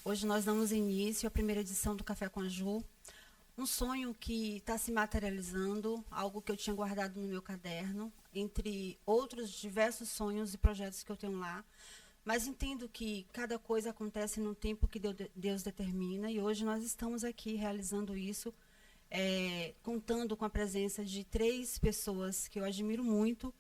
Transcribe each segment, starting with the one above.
Hoje nós damos início à primeira edição do Café com a Ju, um sonho que está se materializando, algo que eu tinha guardado no meu caderno, entre outros diversos sonhos e projetos que eu tenho lá, mas entendo que cada coisa acontece no tempo que Deus determina, e hoje nós estamos aqui realizando isso, contando com a presença de 3 pessoas que eu admiro muito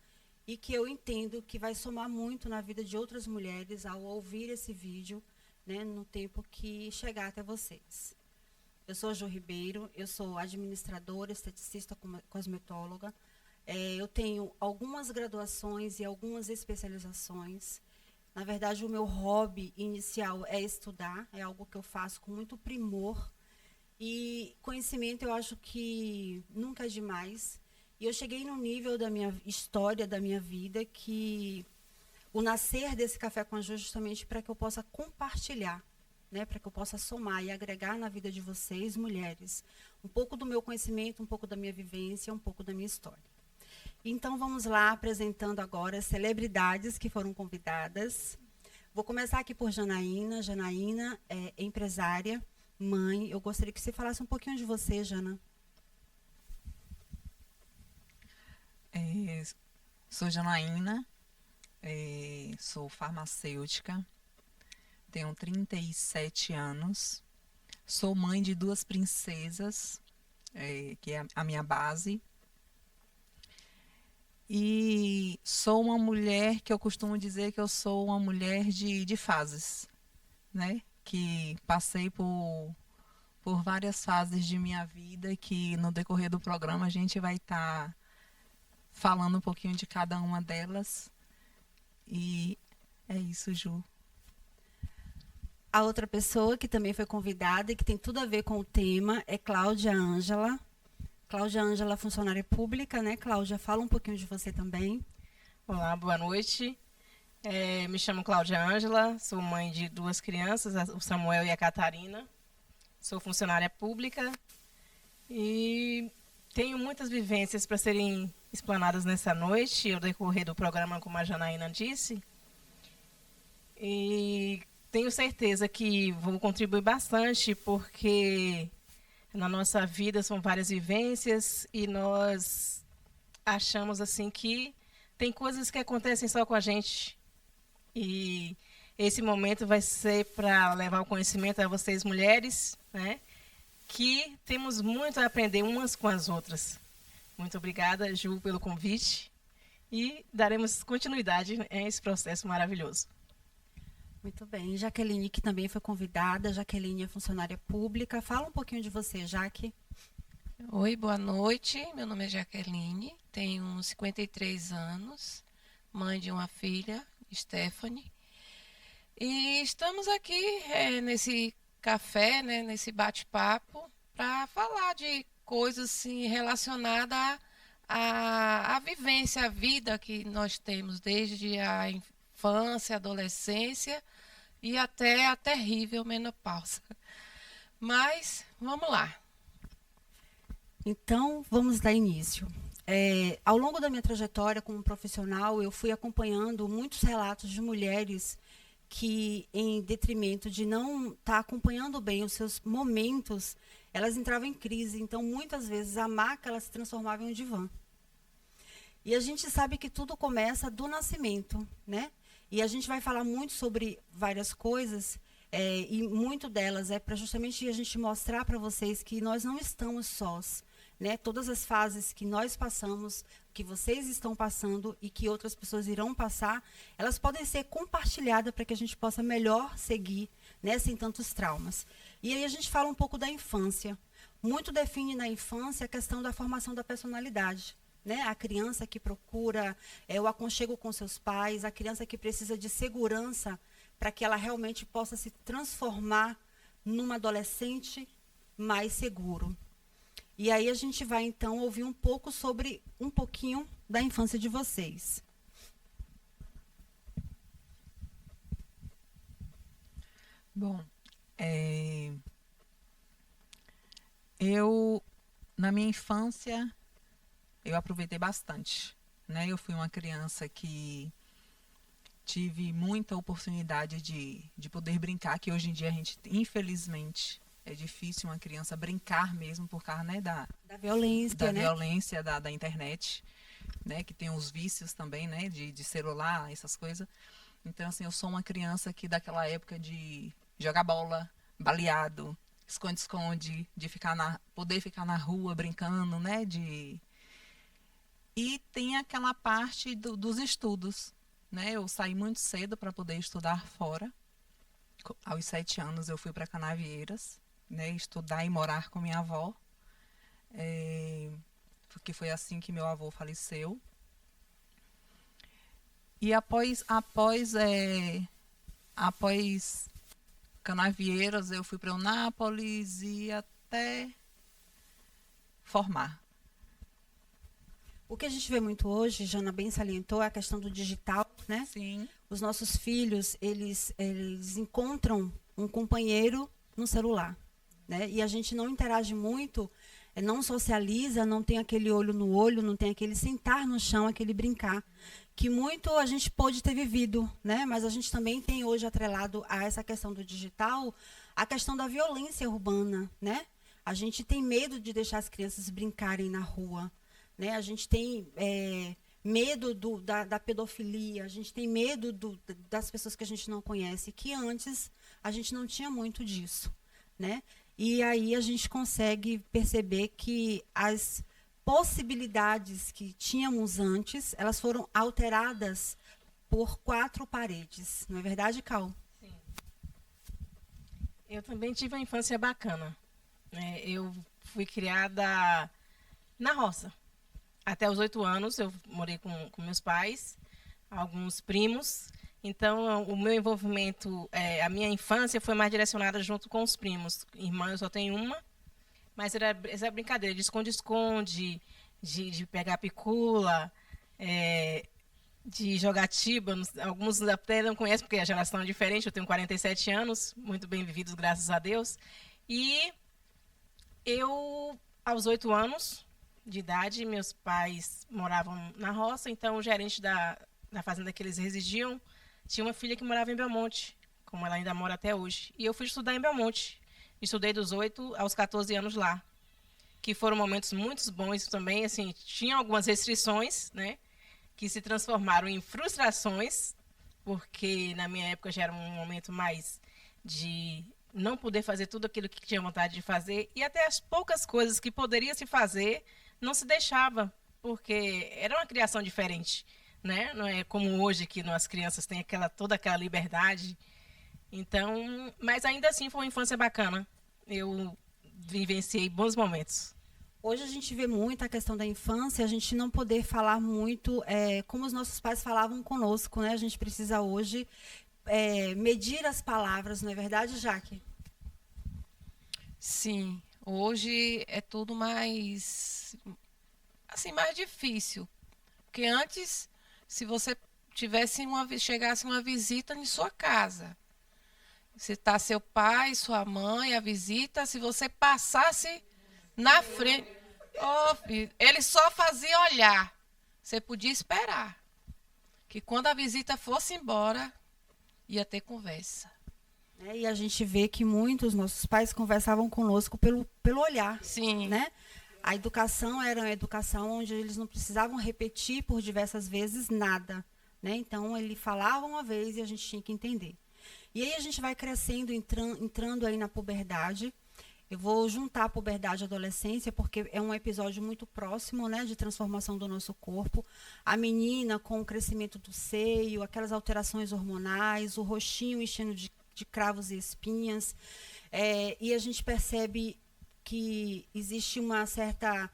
e que eu entendo que vai somar muito na vida de outras mulheres ao ouvir esse vídeo, né, no tempo que chegar até vocês. Eu sou a Ju Ribeiro, eu sou administradora, esteticista, cosmetóloga. Eu tenho algumas graduações e algumas especializações. Na verdade, o meu hobby inicial é estudar, é algo que eu faço com muito primor. E conhecimento eu acho que nunca é demais. E eu cheguei no nível da minha história, da minha vida, que o nascer desse Café com a Ju justamente para que eu possa compartilhar, né, para que eu possa somar e agregar na vida de vocês, mulheres, um pouco do meu conhecimento, um pouco da minha vivência, um pouco da minha história. Então, vamos lá, apresentando agora as celebridades que foram convidadas. Vou começar aqui por Janaína. Janaína é empresária, mãe. Eu gostaria que você falasse um pouquinho de você, Jana. Sou Janaína, sou farmacêutica, tenho 37 anos, sou mãe de 2 princesas, que é a minha base, e sou uma mulher que eu costumo dizer que eu sou uma mulher de fases, né? Que passei por várias fases de minha vida, que no decorrer do programa a gente vai estar falando um pouquinho de cada uma delas. E é isso, Ju. A outra pessoa que também foi convidada e que tem tudo a ver com o tema é Cláudia Ângela. Cláudia Ângela, funcionária pública, né? Cláudia, fala um pouquinho de você também. Olá, boa noite. Me chamo Cláudia Ângela, sou mãe de 2 crianças, o Samuel e a Catarina. Sou funcionária pública e tenho muitas vivências para serem explanadas nessa noite, ao decorrer do programa, como a Janaína disse. E tenho certeza que vou contribuir bastante, porque na nossa vida são várias vivências e nós achamos assim que tem coisas que acontecem só com a gente. E esse momento vai ser para levar o conhecimento a vocês, mulheres, né? Que temos muito a aprender umas com as outras. Muito obrigada, Ju, pelo convite. E daremos continuidade a esse processo maravilhoso. Muito bem. Jaqueline, que também foi convidada. Jaqueline é funcionária pública. Fala um pouquinho de você, Jaque. Oi, boa noite. Meu nome é Jaqueline, tenho 53 anos, mãe de uma filha, Stephanie. E estamos aqui nesse café, né, nesse bate-papo, para falar de coisas assim, relacionadas à vivência, à vida que nós temos desde a infância, adolescência e até a terrível menopausa. Mas vamos lá. Então, vamos dar início. Ao longo da minha trajetória como profissional, eu fui acompanhando muitos relatos de mulheres que, em detrimento de não estar acompanhando bem os seus momentos, elas entravam em crise. Então, muitas vezes, a maca ela se transformava em um divã. E a gente sabe que tudo começa do nascimento, né? E a gente vai falar muito sobre várias coisas, e muito delas é para justamente a gente mostrar para vocês que nós não estamos sós, né? Todas as fases que nós passamos, que vocês estão passando e que outras pessoas irão passar, elas podem ser compartilhadas para que a gente possa melhor seguir, né, sem tantos traumas. E aí a gente fala um pouco da infância. Muito define na infância a questão da formação da personalidade. Né? A criança que procura o aconchego com seus pais, a criança que precisa de segurança para que ela realmente possa se transformar numa adolescente mais seguro. E aí a gente vai então ouvir um pouquinho da infância de vocês. Bom, eu, na minha infância, eu aproveitei bastante, né? Eu fui uma criança que tive muita oportunidade de poder brincar, que hoje em dia a gente, infelizmente, é difícil uma criança brincar mesmo por causa, né, da violência, né? violência da internet, né, que tem os vícios também, né, de celular, essas coisas. Então, assim, eu sou uma criança que daquela época de jogar bola, baleado, esconde-esconde, de poder ficar na rua brincando, né, E tem aquela parte dos estudos, né? Eu saí muito cedo para poder estudar fora. Aos 7 anos eu fui para Canavieiras, né? Estudar e morar com minha avó. Porque foi assim que meu avô faleceu. E após Canavieiras, eu fui para Eunápolis e até formar. O que a gente vê muito hoje, Jana bem salientou, é a questão do digital, né? Sim. Os nossos filhos, eles encontram um companheiro no celular, né? E a gente não interage muito, não socializa, não tem aquele olho no olho, não tem aquele sentar no chão, aquele brincar, que muito a gente pôde ter vivido, né? Mas a gente também tem hoje atrelado a essa questão do digital, a questão da violência urbana, né? A gente tem medo de deixar as crianças brincarem na rua, né? A gente tem medo da pedofilia, a gente tem medo das pessoas que a gente não conhece, que antes a gente não tinha muito disso, né? E aí a gente consegue perceber que as possibilidades que tínhamos antes, elas foram alteradas por 4 paredes. Não é verdade, Cal? Sim. Eu também tive uma infância bacana, né? Eu fui criada na roça. Até os 8 anos eu morei com meus pais, alguns primos. Então, o meu envolvimento, a minha infância foi mais direcionada junto com os primos. Irmã eu só tenho uma, mas era essa brincadeira de esconde-esconde, de pegar picula, de jogar tiba. Alguns até não conhecem, porque a geração é diferente. Eu tenho 47 anos, muito bem vividos, graças a Deus. E eu, aos 8 anos de idade, meus pais moravam na roça, então o gerente da fazenda que eles residiam tinha uma filha que morava em Belmonte, como ela ainda mora até hoje. E eu fui estudar em Belmonte. Estudei dos 8 aos 14 anos lá, que foram momentos muito bons também. Assim, tinha algumas restrições, né, que se transformaram em frustrações, porque na minha época já era um momento mais de não poder fazer tudo aquilo que tinha vontade de fazer, e até as poucas coisas que poderia se fazer não se deixava, porque era uma criação diferente, né? Não é como hoje que as crianças têm toda aquela liberdade. Então, mas ainda assim foi uma infância bacana. Eu vivenciei bons momentos. Hoje a gente vê muito a questão da infância, a gente não poder falar muito como os nossos pais falavam conosco, né? A gente precisa hoje medir as palavras, não é verdade, Jaque? Sim, hoje é tudo mais, assim, mais difícil. Porque antes, se você chegasse uma visita em sua casa, se está seu pai, sua mãe, a visita, se você passasse na frente, ele só fazia olhar. Você podia esperar. Que quando a visita fosse embora, ia ter conversa. E a gente vê que muitos nossos pais conversavam conosco pelo olhar. Sim. Né? A educação era uma educação onde eles não precisavam repetir por diversas vezes nada. Né? Então, ele falava uma vez e a gente tinha que entender. E aí a gente vai crescendo, entrando aí na puberdade. Eu vou juntar a puberdade e a adolescência, porque é um episódio muito próximo, né, de transformação do nosso corpo. A menina com o crescimento do seio, aquelas alterações hormonais, o rostinho enchendo de cravos e espinhas. E a gente percebe que existe uma certa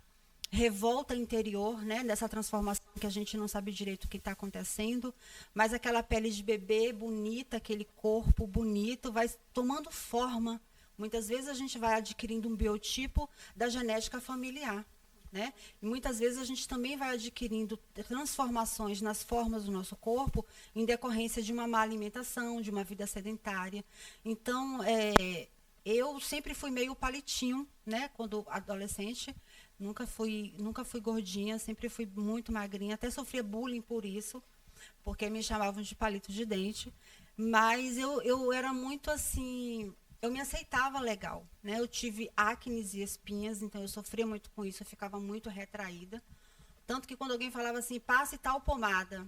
revolta interior, né, dessa transformação que a gente não sabe direito o que está acontecendo, mas aquela pele de bebê bonita, aquele corpo bonito, vai tomando forma. Muitas vezes a gente vai adquirindo um biotipo da genética familiar, né? E muitas vezes a gente também vai adquirindo transformações nas formas do nosso corpo em decorrência de uma má alimentação, de uma vida sedentária. Então, eu sempre fui meio palitinho, né? Quando adolescente, nunca fui gordinha, sempre fui muito magrinha, até sofria bullying por isso. porque me chamavam de palito de dente, mas eu era muito assim, eu me aceitava legal, né? Eu tive acnes e espinhas, então eu sofria muito com isso, eu ficava muito retraída. Tanto que quando alguém falava assim, passe tal pomada.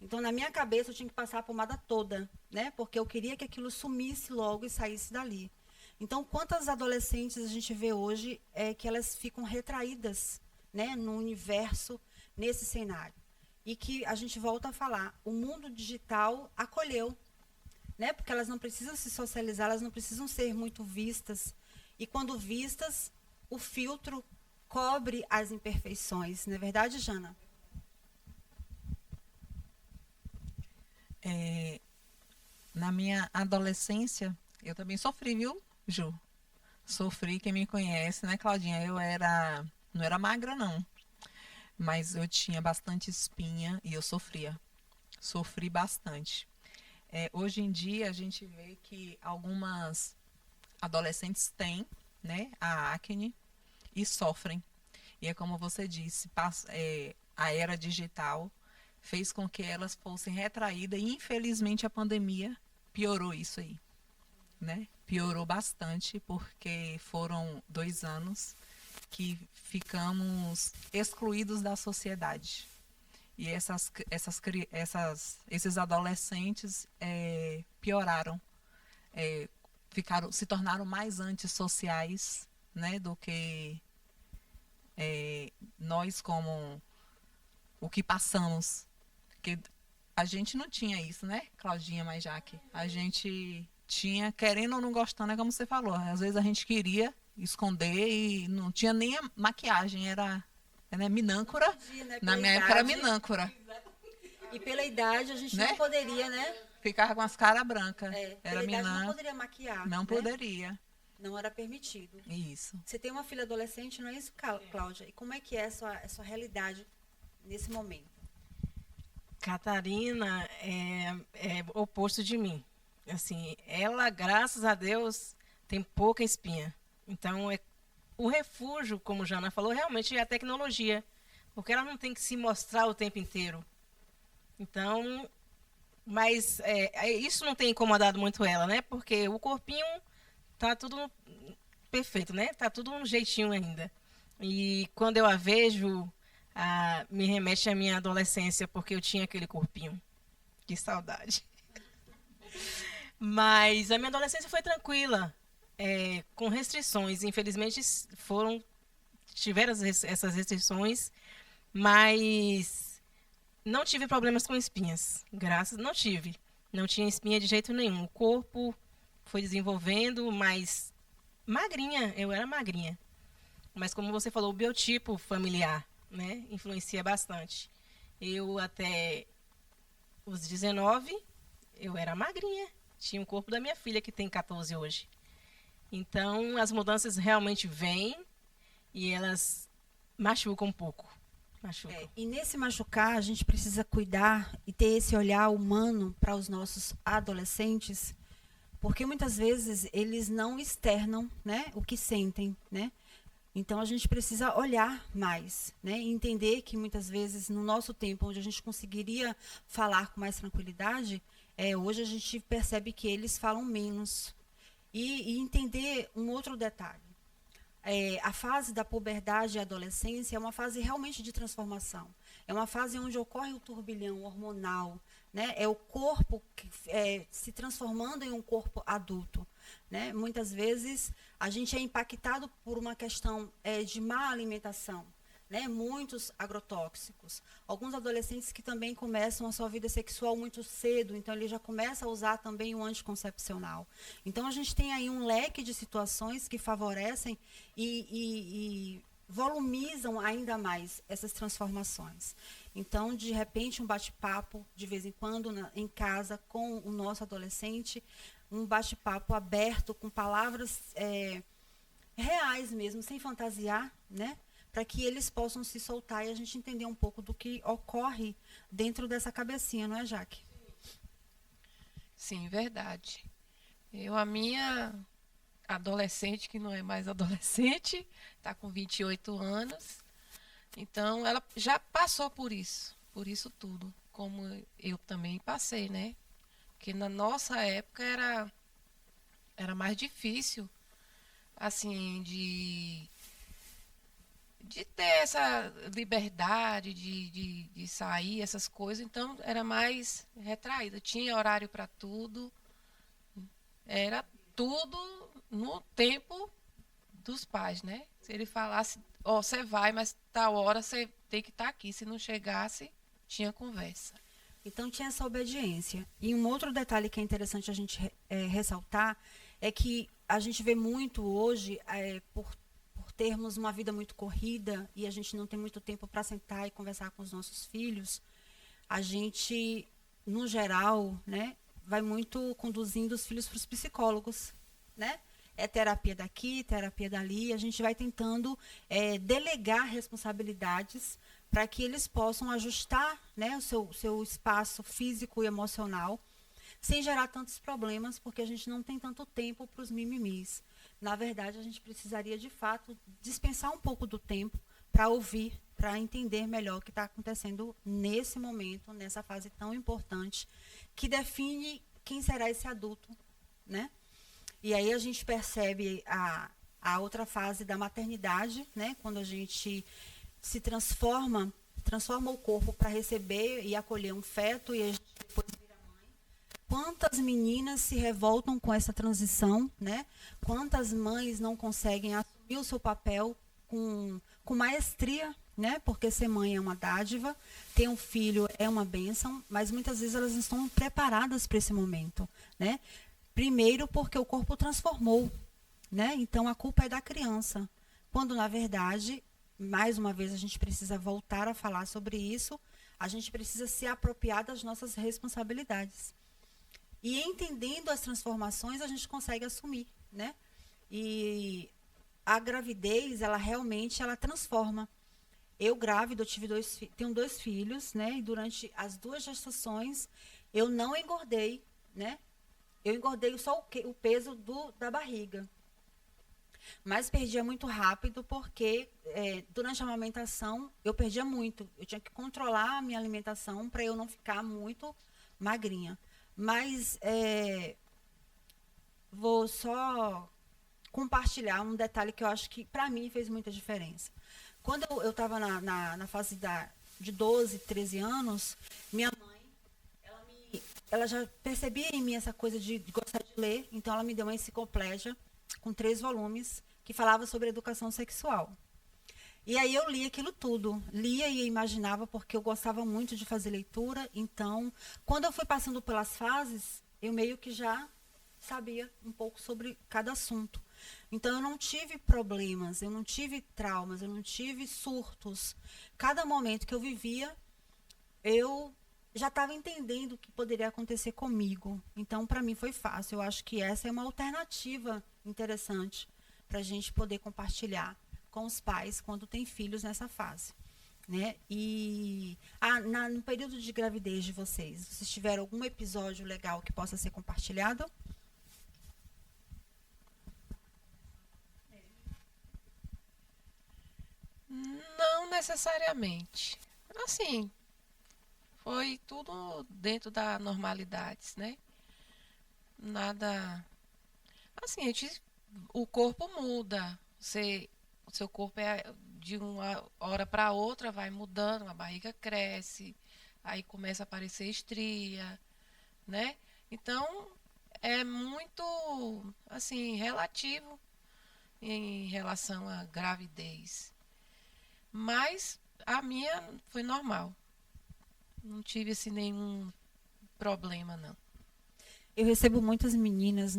Então, na minha cabeça, eu tinha que passar a pomada toda, né? Porque eu queria que aquilo sumisse logo e saísse dali. Então, quantas adolescentes a gente vê hoje é que elas ficam retraídas, né? No universo, nesse cenário. E que a gente volta a falar, o mundo digital acolheu, né? Porque elas não precisam se socializar, elas não precisam ser muito vistas. E quando vistas, o filtro cobre as imperfeições, não é verdade, Jana? Na minha adolescência, eu também sofri, viu, Ju? Sofri, quem me conhece, né, Claudinha? Não era magra, não. Mas eu tinha bastante espinha e eu sofria. Sofri bastante. Hoje em dia, a gente vê que algumas adolescentes têm, né, a acne e sofrem. E é como você disse, a era digital fez com que elas fossem retraídas e infelizmente a pandemia piorou isso aí, né? Piorou bastante porque foram 2 anos que ficamos excluídos da sociedade. E esses adolescentes pioraram, se tornaram mais antissociais, né, do que nós como o que passamos. Porque a gente não tinha isso, né, Claudinha, mas Jaque? A gente tinha, querendo ou não gostando, é como você falou. Às vezes a gente queria esconder e não tinha nem a maquiagem, era minâncora. Podia, né? Na Pela minha época era idade. minâncora, E pela idade a gente né? não poderia, né? Ficava com as caras brancas. Pela Era idade não minâncora. poderia maquiar. Não né? poderia. Não era permitido. Isso. Você tem uma filha adolescente, não é isso, Cláudia? E como é que é a sua realidade nesse momento? Catarina é o oposto de mim. Assim, ela, graças a Deus, tem pouca espinha. Então, o refúgio, como Jana falou, realmente é a tecnologia. Porque ela não tem que se mostrar o tempo inteiro. Então, mas isso não tem incomodado muito ela, né? Porque o corpinho tá tudo perfeito, né? Tá tudo um jeitinho ainda. E quando eu a vejo, me remete à minha adolescência, porque eu tinha aquele corpinho. Que saudade. Mas a minha adolescência foi tranquila, com restrições. Infelizmente, tiveram essas restrições, mas não tive problemas com espinhas. Não tive. Não tinha espinha de jeito nenhum. O corpo foi desenvolvendo, mas magrinha, eu era magrinha. Mas como você falou, o biotipo familiar, né, influencia bastante. Eu até os 19, eu era magrinha. Tinha o corpo da minha filha, que tem 14 hoje. Então, as mudanças realmente vêm e elas machucam um pouco. Machucam. E nesse machucar, a gente precisa cuidar e ter esse olhar humano para os nossos adolescentes, porque muitas vezes eles não externam, né, o que sentem, né? Então a gente precisa olhar mais, né, e entender que muitas vezes no nosso tempo, onde a gente conseguiria falar com mais tranquilidade, hoje a gente percebe que eles falam menos. E entender um outro detalhe. A fase da puberdade e adolescência é uma fase realmente de transformação. É uma fase onde ocorre o turbilhão hormonal, né? É o corpo se transformando em um corpo adulto, né? Muitas vezes a gente é impactado por uma questão de má alimentação, né? Muitos agrotóxicos. Alguns adolescentes que também começam a sua vida sexual muito cedo, então ele já começa a usar também o anticoncepcional. Então a gente tem aí um leque de situações que favorecem e volumizam ainda mais essas transformações. Então, de repente, um bate-papo, de vez em quando, em casa, com o nosso adolescente, um bate-papo aberto, com palavras reais mesmo, sem fantasiar, né? Para que eles possam se soltar e a gente entender um pouco do que ocorre dentro dessa cabecinha, não é, Jaque? Sim, verdade. A minha adolescente, que não é mais adolescente, está com 28 anos. Então, ela já passou por isso tudo. como eu também passei, né? Porque na nossa época era mais difícil, assim, de ter essa liberdade de sair, essas coisas. Então, era mais retraída. Tinha horário para tudo. Era tudo no tempo dos pais, né? Se ele falasse, ó, você vai, mas tal hora você tem que estar aqui. Se não chegasse, tinha conversa. Então tinha essa obediência. E um outro detalhe que é interessante a gente ressaltar é que a gente vê muito hoje, por termos uma vida muito corrida e a gente não tem muito tempo para sentar e conversar com os nossos filhos, a gente, no geral, né, vai muito conduzindo os filhos para os psicólogos, né? É terapia daqui, terapia dali, a gente vai tentando delegar responsabilidades para que eles possam ajustar, né, o seu espaço físico e emocional, sem gerar tantos problemas, porque a gente não tem tanto tempo para os mimimis. Na verdade, a gente precisaria, de fato, dispensar um pouco do tempo para ouvir, para entender melhor o que está acontecendo nesse momento, nessa fase tão importante, que define quem será esse adulto, né? E aí a gente percebe a outra fase da maternidade, né? Quando a gente se transforma o corpo para receber e acolher um feto e a gente depois vira mãe. Quantas meninas se revoltam com essa transição, né? Quantas mães não conseguem assumir o seu papel com maestria, né? Porque ser mãe é uma dádiva, ter um filho é uma bênção, mas muitas vezes elas não estão preparadas para esse momento, né? Primeiro porque o corpo transformou, né? Então a culpa é da criança. Quando na verdade, mais uma vez a gente precisa voltar a falar sobre isso, a gente precisa se apropriar das nossas responsabilidades. E entendendo as transformações, a gente consegue assumir, né? E a gravidez, ela realmente transforma. Eu grávida, tenho 2 filhos, né? E durante as 2 gestações, eu não engordei, né? Eu engordei só o peso da barriga. Mas perdia muito rápido porque durante a amamentação eu perdia muito. Eu tinha que controlar a minha alimentação para eu não ficar muito magrinha. Mas vou só compartilhar um detalhe que eu acho que para mim fez muita diferença. Quando eu estava na fase de 12, 13 anos, minha mãe, ela já percebia em mim essa coisa de gostar de ler, então ela me deu uma enciclopédia com 3 volumes que falava sobre educação sexual. E aí eu li aquilo tudo, lia e imaginava porque eu gostava muito de fazer leitura, então quando eu fui passando pelas fases, eu meio que já sabia um pouco sobre cada assunto. Então eu não tive problemas, eu não tive traumas, eu não tive surtos. Cada momento que eu vivia, eu já estava entendendo o que poderia acontecer comigo. Então, para mim foi fácil. Eu acho que essa é uma alternativa interessante para a gente poder compartilhar com os pais quando tem filhos nessa fase, né? E no período de gravidez de vocês tiveram algum episódio legal que possa ser compartilhado? Não necessariamente. Assim, foi tudo dentro da normalidade, né? Nada. Assim, o corpo muda. O seu corpo de uma hora para outra vai mudando, a barriga cresce, aí começa a aparecer estria, né? Então, é muito, assim, relativo em relação à gravidez. Mas a minha foi normal. Não tive assim nenhum problema, não. Eu recebo muitas meninas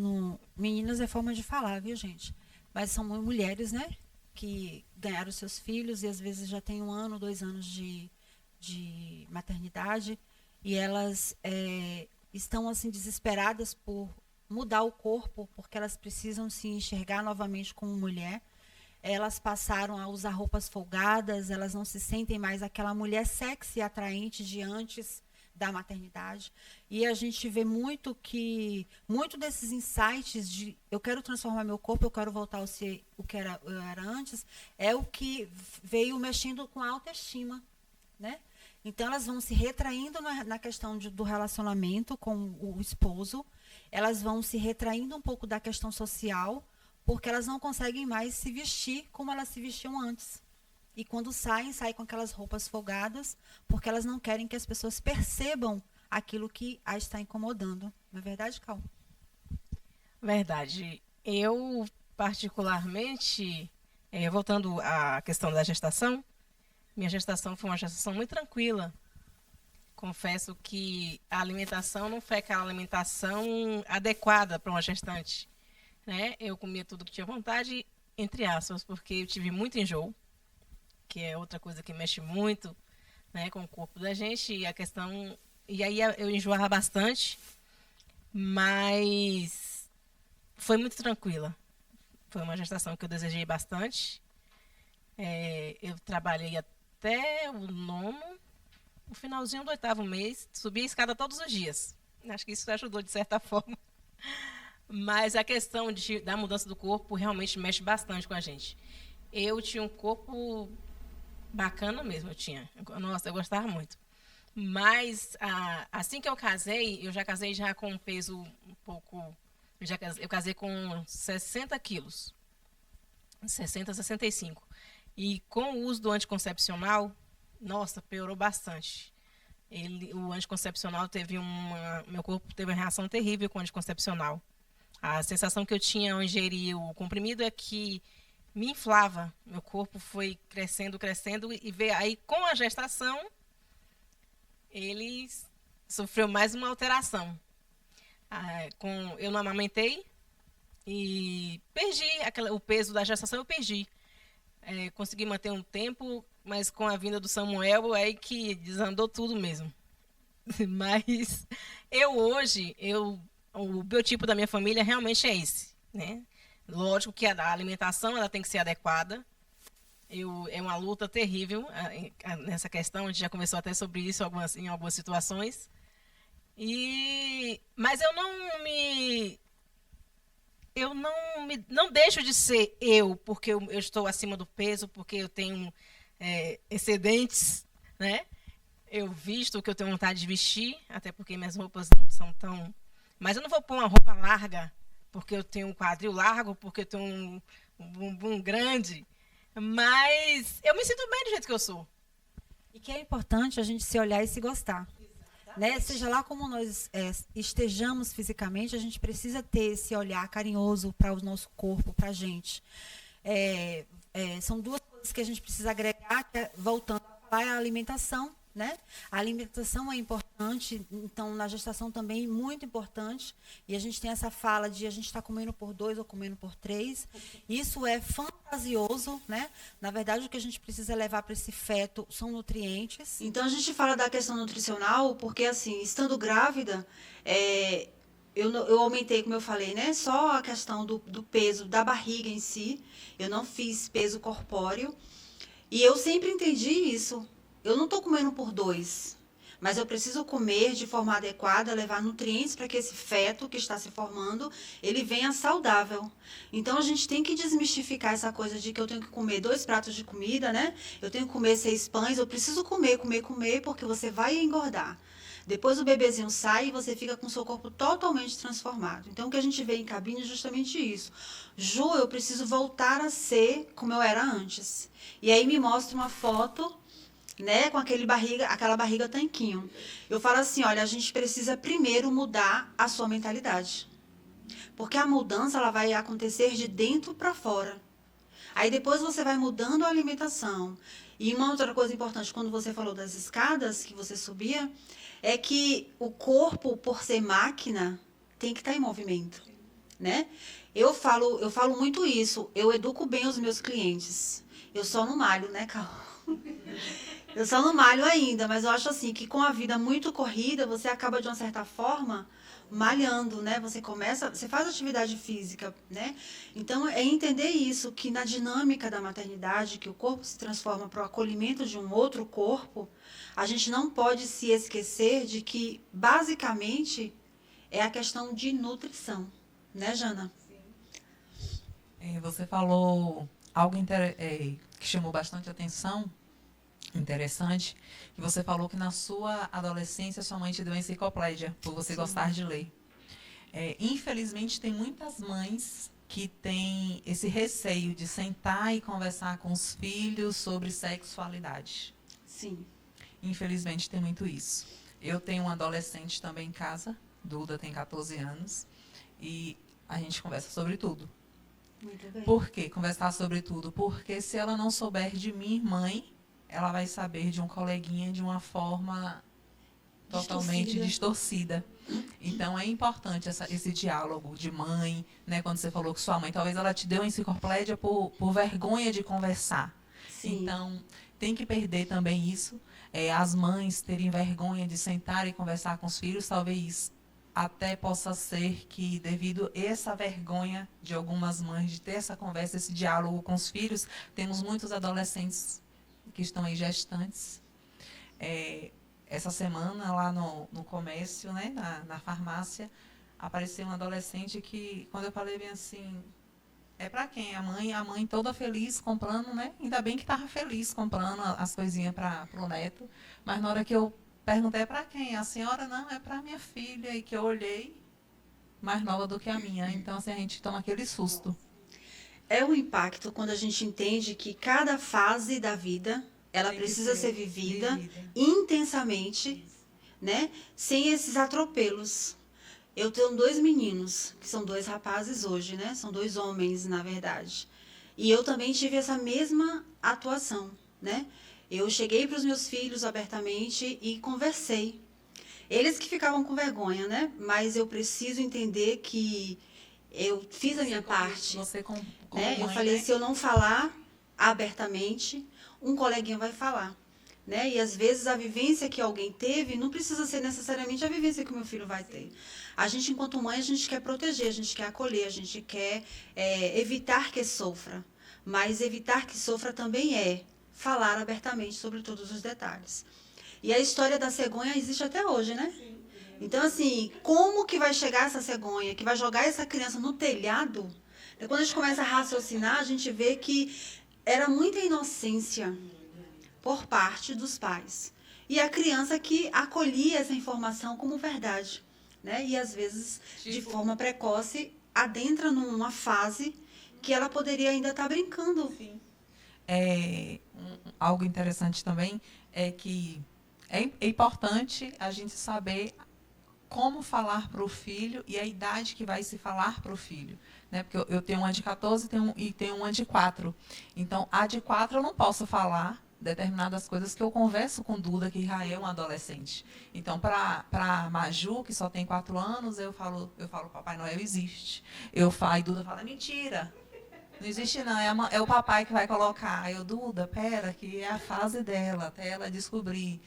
Meninas é forma de falar, viu, gente? Mas são mulheres, né? Que ganharam seus filhos e às vezes já tem 1 ano, 2 anos de maternidade e elas estão assim desesperadas por mudar o corpo porque elas precisam se enxergar novamente como mulher. Elas passaram a usar roupas folgadas, elas não se sentem mais aquela mulher sexy e atraente de antes da maternidade. E a gente vê muito desses insights de eu quero transformar meu corpo, eu quero voltar a ser o que eu era antes, é o que veio mexendo com a autoestima, né? Então, elas vão se retraindo na questão do relacionamento com o esposo, elas vão se retraindo um pouco da questão social, porque elas não conseguem mais se vestir como elas se vestiam antes. E quando saem com aquelas roupas folgadas, porque elas não querem que as pessoas percebam aquilo que a está incomodando. Não é verdade, Cal? Verdade. Eu, particularmente, voltando à questão da gestação, minha gestação foi uma gestação muito tranquila. Confesso que a alimentação não foi aquela alimentação adequada para uma gestante, né? Eu comia tudo que tinha vontade, entre aspas, porque eu tive muito enjoo, que é outra coisa que mexe muito, né, com o corpo da gente, e a questão... E aí eu enjoava bastante, mas foi muito tranquila. Foi uma gestação que eu desejei bastante. Eu trabalhei até o finalzinho do 8º mês, subi a escada todos os dias. Acho que isso ajudou de certa forma. Mas a questão da mudança do corpo realmente mexe bastante com a gente. Eu tinha um corpo bacana mesmo, Nossa, eu gostava muito. Mas assim que eu já casei já com um peso um pouco... Eu casei com 60 quilos. 60, 65. E com o uso do anticoncepcional, nossa, piorou bastante. O anticoncepcional meu corpo teve uma reação terrível com o anticoncepcional. A sensação que eu tinha ao ingerir o comprimido é que me inflava. Meu corpo foi crescendo, e veio aí com a gestação, ele sofreu mais uma alteração. Eu não amamentei e perdi o peso da gestação, eu perdi. Consegui manter um tempo, mas com a vinda do Samuel, é aí que desandou tudo mesmo. Mas o biotipo da minha família realmente é esse, né? Lógico que a alimentação ela tem que ser adequada. É uma luta terrível nessa questão, a gente já conversou até sobre isso em algumas situações. Mas não deixo de ser eu, porque eu estou acima do peso, porque eu tenho excedentes, né? Eu visto o que eu tenho vontade de vestir, até porque minhas roupas não são tão... Mas eu não vou pôr uma roupa larga, porque eu tenho um quadril largo, porque eu tenho um bumbum grande. Mas eu me sinto bem do jeito que eu sou. E que é importante a gente se olhar e se gostar. Né? Seja lá como nós estejamos fisicamente, a gente precisa ter esse olhar carinhoso para o nosso corpo, para a gente. São duas coisas que a gente precisa agregar, voltando a falar, é a alimentação. Né? A alimentação é importante, então na gestação também muito importante, e a gente tem essa fala de a gente está comendo por 2 ou comendo por 3, isso é fantasioso, né? Na verdade o que a gente precisa levar para esse feto são nutrientes. Então a gente fala da questão nutricional porque assim, estando grávida, eu aumentei, como eu falei, né? Só a questão do peso da barriga em si, eu não fiz peso corpóreo, e eu sempre entendi isso. Eu não estou comendo por 2, mas eu preciso comer de forma adequada, levar nutrientes para que esse feto que está se formando, ele venha saudável. Então, a gente tem que desmistificar essa coisa de que eu tenho que comer 2 pratos de comida, né? Eu tenho que comer 6 pães, eu preciso comer, porque você vai engordar. Depois o bebezinho sai e você fica com o seu corpo totalmente transformado. Então, o que a gente vê em cabine é justamente isso. Ju, eu preciso voltar a ser como eu era antes. E aí me mostra uma foto, né, com aquela barriga tanquinho. Eu falo assim, olha, a gente precisa primeiro mudar a sua mentalidade. Porque a mudança ela vai acontecer de dentro para fora. Aí depois você vai mudando a alimentação. E uma outra coisa importante, quando você falou das escadas que você subia, é que o corpo, por ser máquina, tem que estar em movimento, né? Eu falo muito isso, eu educo bem os meus clientes. Eu só não malho, né, Carol? Eu só não malho ainda, mas eu acho assim que com a vida muito corrida, você acaba de uma certa forma malhando, né? Você faz atividade física, né? Então é entender isso, que na dinâmica da maternidade, que o corpo se transforma para o acolhimento de um outro corpo, a gente não pode se esquecer de que basicamente é a questão de nutrição, né, Jana? Você falou algo que chamou bastante atenção, interessante que você falou que na sua adolescência sua mãe te deu enciclopédia por você gostar de ler. Infelizmente, tem muitas mães que têm esse receio de sentar e conversar com os filhos sobre sexualidade. Sim. Infelizmente, tem muito isso. Eu tenho um adolescente também em casa, Duda tem 14 anos, e a gente conversa sobre tudo. Muito bem. Por que conversar sobre tudo? Porque se ela não souber de mim, mãe, ela vai saber de um coleguinha de uma forma totalmente distorcida. Então, é importante esse diálogo de mãe, né? Quando você falou que sua mãe, talvez ela te deu uma enciclopédia por vergonha de conversar. Sim. Então, tem que perder também isso. As mães terem vergonha de sentar e conversar com os filhos, talvez até possa ser que, devido a essa vergonha de algumas mães de ter essa conversa, esse diálogo com os filhos, temos muitos adolescentes que estão aí gestantes. Essa semana, lá no comércio, né, na farmácia, apareceu um adolescente que, quando eu falei bem assim, é para quem? A mãe toda feliz comprando, né? Ainda bem que estava feliz comprando as coisinhas para o neto. Mas na hora que eu perguntei, é para quem? A senhora, não, é para minha filha. E que eu olhei, mais nova do que a minha. Então, assim, a gente toma aquele susto. É o impacto quando a gente entende que cada fase da vida, ela precisa ser vivida intensamente, né? Sem esses atropelos. Eu tenho 2 meninos, que são 2 rapazes hoje, né? São 2 homens, na verdade. E eu também tive essa mesma atuação, né? Eu cheguei para os meus filhos abertamente e conversei. Eles que ficavam com vergonha, né? Mas eu preciso entender que eu fiz a minha parte. Você como Né? mãe, Eu falei, né? se eu não falar abertamente, um coleguinha vai falar. Né? E às vezes a vivência que alguém teve não precisa ser necessariamente a vivência que o meu filho vai ter. A gente, enquanto mãe, a gente quer proteger, a gente quer acolher, a gente quer evitar que sofra. Mas evitar que sofra também é falar abertamente sobre todos os detalhes. E a história da cegonha existe até hoje, né? Então, assim, como que vai chegar essa cegonha, que vai jogar essa criança no telhado? Quando a gente começa a raciocinar, a gente vê que era muita inocência por parte dos pais. E a criança que acolhia essa informação como verdade. Né? E, às vezes, de forma precoce, adentra numa fase que ela poderia ainda estar brincando. Sim. Algo interessante também é que é importante a gente saber como falar para o filho e a idade que vai se falar para o filho. Né? Porque eu tenho uma de 14 e tenho uma de 4. Então, a de 4 eu não posso falar determinadas coisas que eu converso com Duda, que já é um adolescente. Então, para Maju, que só tem 4 anos, eu falo, Papai Noel existe. E Duda fala, mentira. Não existe não, é o papai que vai colocar. Aí eu, Duda, pera, que é a fase dela, até ela descobrir.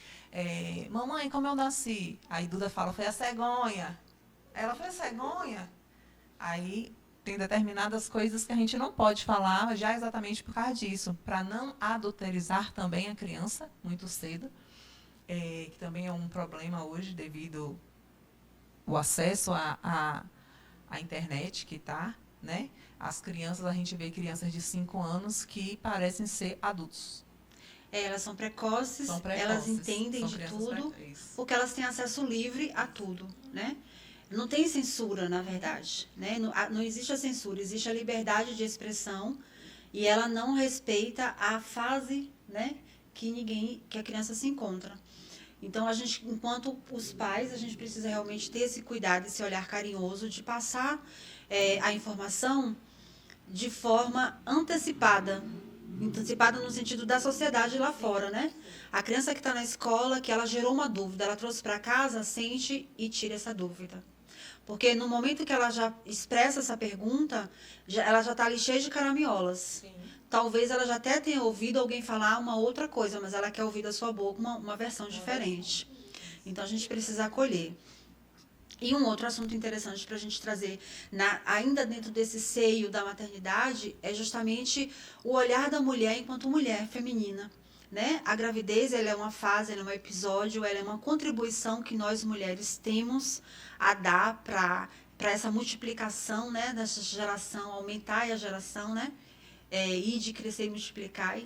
Mamãe, como eu nasci? Aí Duda fala, foi a cegonha. Ela foi a cegonha? Aí tem determinadas coisas que a gente não pode falar já exatamente por causa disso, para não adulterizar também a criança muito cedo, que também é um problema hoje devido ao acesso à internet que está, né? As crianças, a gente vê crianças de 5 anos que parecem ser adultos. Elas são precoces, elas entendem de tudo, porque elas têm acesso livre a tudo, né? Não tem censura, na verdade, né? Não existe a censura, existe a liberdade de expressão e ela não respeita a fase, né, que a criança se encontra. Então, a gente, enquanto os pais, a gente precisa realmente ter esse cuidado, esse olhar carinhoso de passar a informação de forma antecipada no sentido da sociedade lá fora, né? A criança que está na escola, que ela gerou uma dúvida, ela trouxe para casa, sente e tira essa dúvida. Porque no momento que ela já expressa essa pergunta, ela já está ali cheia de caraminholas. Sim. Talvez ela já até tenha ouvido alguém falar uma outra coisa, mas ela quer ouvir da sua boca uma versão diferente. Então, a gente precisa acolher. E um outro assunto interessante para a gente trazer, ainda dentro desse seio da maternidade, é justamente o olhar da mulher enquanto mulher feminina. Né? A gravidez, ela é uma fase, ela é um episódio, ela é uma contribuição que nós mulheres temos a dar para essa multiplicação, né, dessa geração, aumentar a geração, né? E de crescer e multiplicar.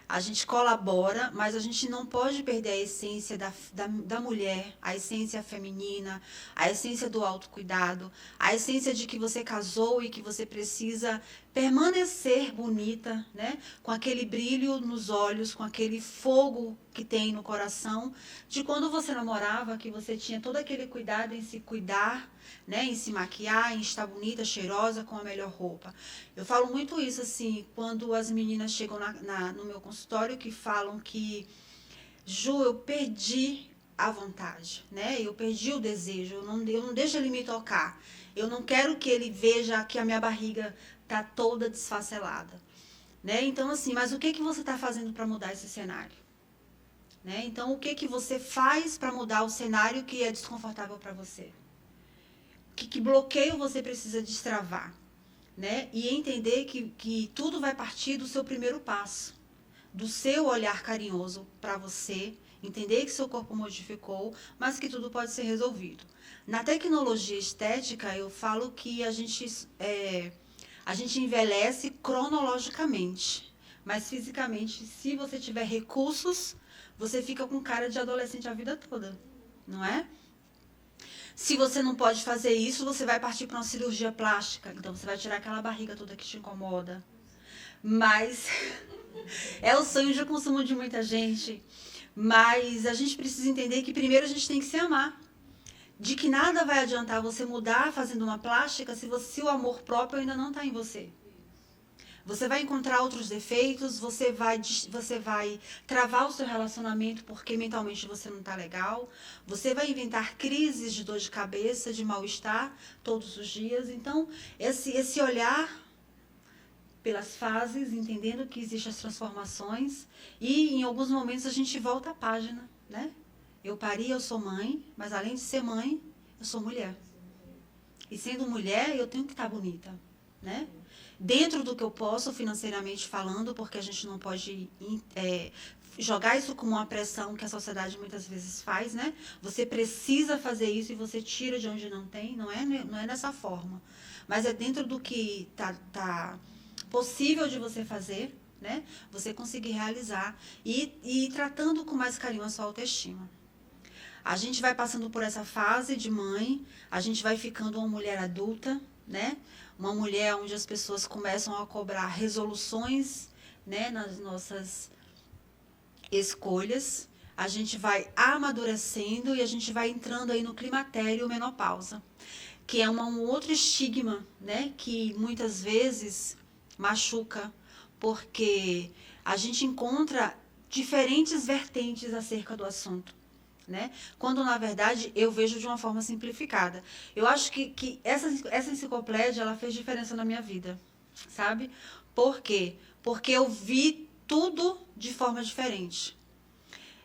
A gente colabora, mas a gente não pode perder a essência da mulher, a essência feminina, a essência do autocuidado, a essência de que você casou e que você precisa permanecer bonita, né? Com aquele brilho nos olhos, com aquele fogo que tem no coração, de quando você namorava, que você tinha todo aquele cuidado em se cuidar, né? Em se maquiar, em estar bonita, cheirosa, com a melhor roupa. Eu falo muito isso, assim, quando as meninas chegam no meu consultório que falam que, Ju, eu perdi a vontade, né? Eu perdi o desejo, eu não deixo ele me tocar. Eu não quero que ele veja que a minha barriga tá toda desfacelada, né? Então, assim, mas o que você está fazendo para mudar esse cenário? Né? Então, o que você faz para mudar o cenário que é desconfortável para você? Que bloqueio você precisa destravar? Né? E entender que tudo vai partir do seu primeiro passo, do seu olhar carinhoso para você, entender que seu corpo modificou, mas que tudo pode ser resolvido. Na tecnologia estética, eu falo que a gente envelhece cronologicamente, mas fisicamente, se você tiver recursos, você fica com cara de adolescente a vida toda, não é? Se você não pode fazer isso, você vai partir para uma cirurgia plástica. Então, você vai tirar aquela barriga toda que te incomoda. Mas é o sonho de consumo de muita gente. Mas a gente precisa entender que primeiro a gente tem que se amar. De que nada vai adiantar você mudar fazendo uma plástica se o amor próprio ainda não está em você. Você vai encontrar outros defeitos, você vai travar o seu relacionamento porque mentalmente você não está legal, você vai inventar crises de dor de cabeça, de mal-estar todos os dias. Então, esse olhar pelas fases, entendendo que existem as transformações e em alguns momentos a gente volta a página, né? Eu pari, eu sou mãe, mas além de ser mãe, eu sou mulher. E sendo mulher, eu tenho que estar bonita, né? Dentro do que eu posso, financeiramente falando, porque a gente não pode jogar isso como uma pressão que a sociedade muitas vezes faz, né? Você precisa fazer isso e você tira de onde não tem, não é dessa forma. Mas é dentro do que tá possível de você fazer, né? Você conseguir realizar e tratando com mais carinho a sua autoestima. A gente vai passando por essa fase de mãe, a gente vai ficando uma mulher adulta, né? Uma mulher onde as pessoas começam a cobrar resoluções, né, nas nossas escolhas. A gente vai amadurecendo e a gente vai entrando aí no climatério, menopausa, que é um outro estigma, né, que muitas vezes machuca, porque a gente encontra diferentes vertentes acerca do assunto. Né? Quando, na verdade, eu vejo de uma forma simplificada. Eu acho que essa enciclopédia ela fez diferença na minha vida, sabe? Por quê? Porque eu vi tudo de forma diferente.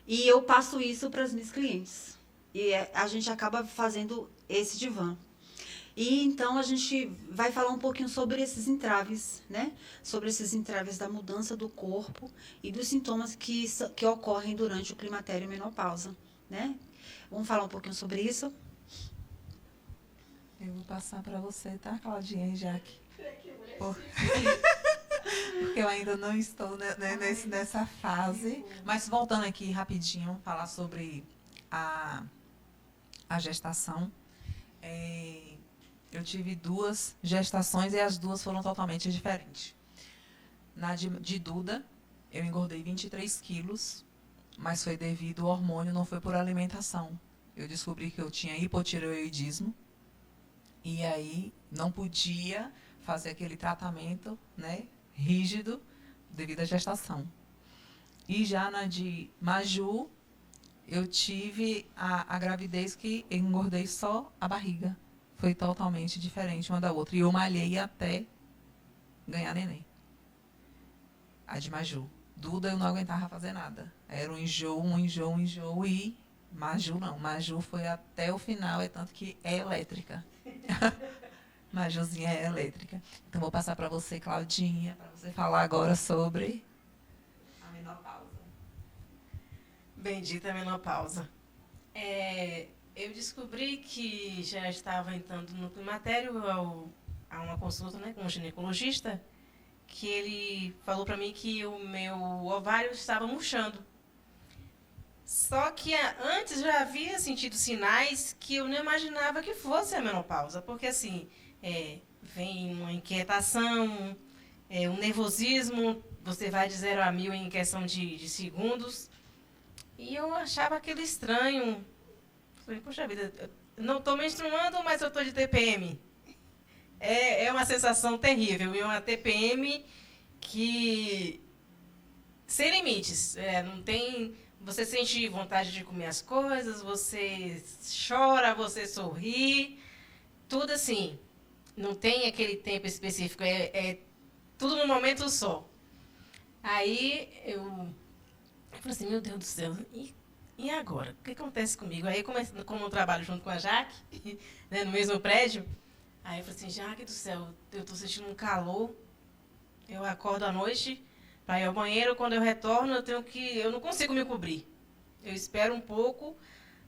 E eu passo isso para as minhas clientes. E a gente acaba fazendo esse divã. E então a gente vai falar um pouquinho sobre esses entraves, né? Sobre esses entraves da mudança do corpo e dos sintomas que ocorrem durante o climatério e menopausa. Né? Vamos falar um pouquinho sobre isso? Eu vou passar para você, tá, Claudinha e Jaque? Porque eu ainda não estou nessa fase. Mas voltando aqui rapidinho, falar sobre a gestação. Eu tive 2 gestações e as 2 foram totalmente diferentes. Na de Duda, eu engordei 23 quilos. Mas foi devido ao hormônio, não foi por alimentação. Eu descobri que eu tinha hipotireoidismo e aí não podia fazer aquele tratamento, né, rígido devido à gestação. E já na de Maju, eu tive a gravidez que eu engordei só a barriga. Foi totalmente diferente uma da outra. E eu malhei até ganhar neném. A de Maju. Duda eu não aguentava fazer nada. Era um enjoo e Maju não. Maju foi até o final, é tanto que é elétrica. Majuzinha é elétrica. Então vou passar para você, Claudinha, para você falar agora sobre a menopausa. Bendita menopausa. Eu descobri que já estava entrando no climatério a uma consulta, né, com um ginecologista. que ele falou para mim que o meu ovário estava murchando. Só que antes já havia sentido sinais que eu não imaginava que fosse a menopausa, porque assim, vem uma inquietação, um nervosismo, você vai de 0 a 1000 em questão de segundos, e eu achava aquilo estranho. Falei, poxa vida, eu não estou menstruando, mas eu estou de TPM. É uma sensação terrível, e uma TPM que sem limites, não tem... Você sente vontade de comer as coisas, você chora, você sorri, tudo assim. Não tem aquele tempo específico, é tudo num momento só. Aí eu falei assim, meu Deus do céu, e agora? O que acontece comigo? Aí, como eu trabalho junto com a Jaque, né, no mesmo prédio, aí eu falei assim, Jaque do céu, eu estou sentindo um calor, eu acordo à noite... Para ir ao banheiro, quando eu retorno, eu não consigo me cobrir. Eu espero um pouco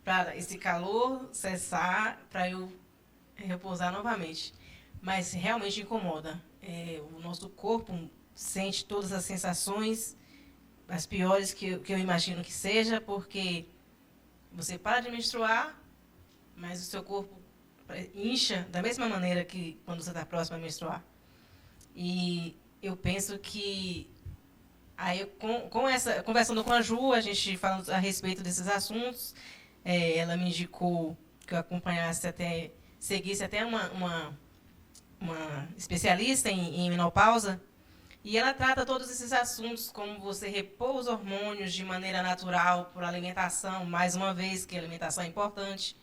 para esse calor cessar, para eu repousar novamente. Mas realmente incomoda. O nosso corpo sente todas as sensações, as piores que eu imagino que seja, porque você para de menstruar, mas o seu corpo incha da mesma maneira que quando você está próximo a menstruar. E eu penso que aí, conversando com a Ju, a gente falando a respeito desses assuntos, ela me indicou que eu seguisse até uma especialista em menopausa, e ela trata todos esses assuntos, como você repor os hormônios de maneira natural por alimentação, mais uma vez, que a alimentação é importante.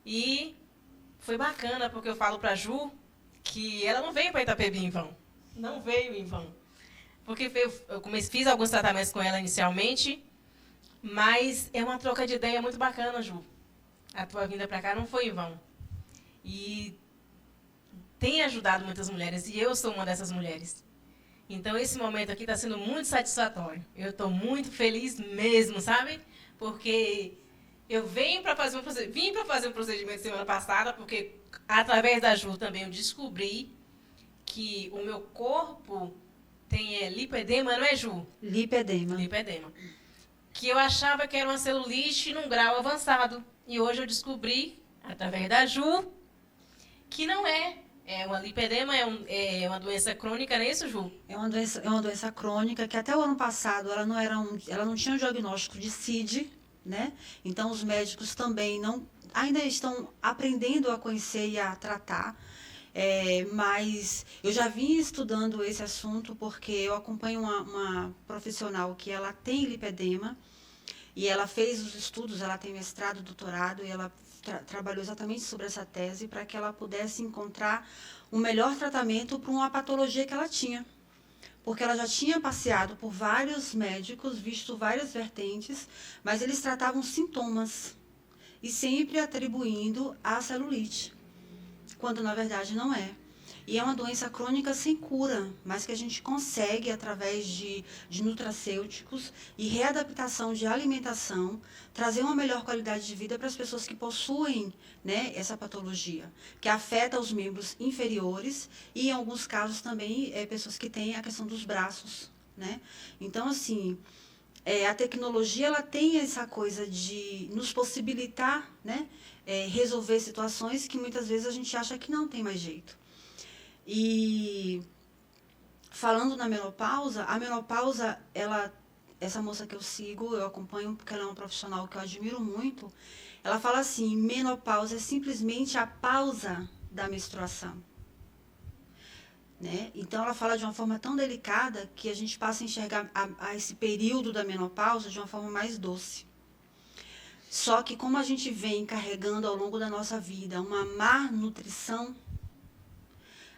E foi bacana, porque eu falo para a Ju que ela não veio para Itapebi em vão. Não veio em vão. Porque eu fiz alguns tratamentos com ela inicialmente, mas é uma troca de ideia muito bacana, Ju. A tua vinda para cá não foi em vão. E tem ajudado muitas mulheres, e eu sou uma dessas mulheres. Então, esse momento aqui está sendo muito satisfatório. Eu estou muito feliz mesmo, sabe? Porque eu vim para fazer um procedimento semana passada, porque através da Ju também eu descobri que o meu corpo... tem lipedema, não é, Ju? Lipedema. Lipedema. Que eu achava que era uma celulite num grau avançado. E hoje eu descobri, através da Ju, que não é. Uma lipedema, é uma doença crônica, não é isso, Ju? É uma doença crônica que até o ano passado ela não tinha um diagnóstico de CID, né? Então os médicos também ainda estão aprendendo a conhecer e a tratar. Mas eu já vim estudando esse assunto porque eu acompanho uma profissional que ela tem lipedema e ela fez os estudos, ela tem mestrado, doutorado e ela trabalhou exatamente sobre essa tese para que ela pudesse encontrar um melhor tratamento para uma patologia que ela tinha. Porque ela já tinha passeado por vários médicos, visto várias vertentes, mas eles tratavam sintomas e sempre atribuindo à celulite, quando na verdade não é. E é uma doença crônica sem cura, mas que a gente consegue, através de nutracêuticos e readaptação de alimentação, trazer uma melhor qualidade de vida para as pessoas que possuem, né, essa patologia, que afeta os membros inferiores e, em alguns casos, também pessoas que têm a questão dos braços, né? Então, assim, a tecnologia ela tem essa coisa de nos possibilitar, né, resolver situações que muitas vezes a gente acha que não tem mais jeito. E falando na menopausa, a menopausa, essa moça que eu sigo, eu acompanho porque ela é uma profissional que eu admiro muito, ela fala assim, menopausa é simplesmente a pausa da menstruação. Né? Então ela fala de uma forma tão delicada que a gente passa a enxergar a esse período da menopausa de uma forma mais doce. Só que como a gente vem carregando ao longo da nossa vida uma má nutrição,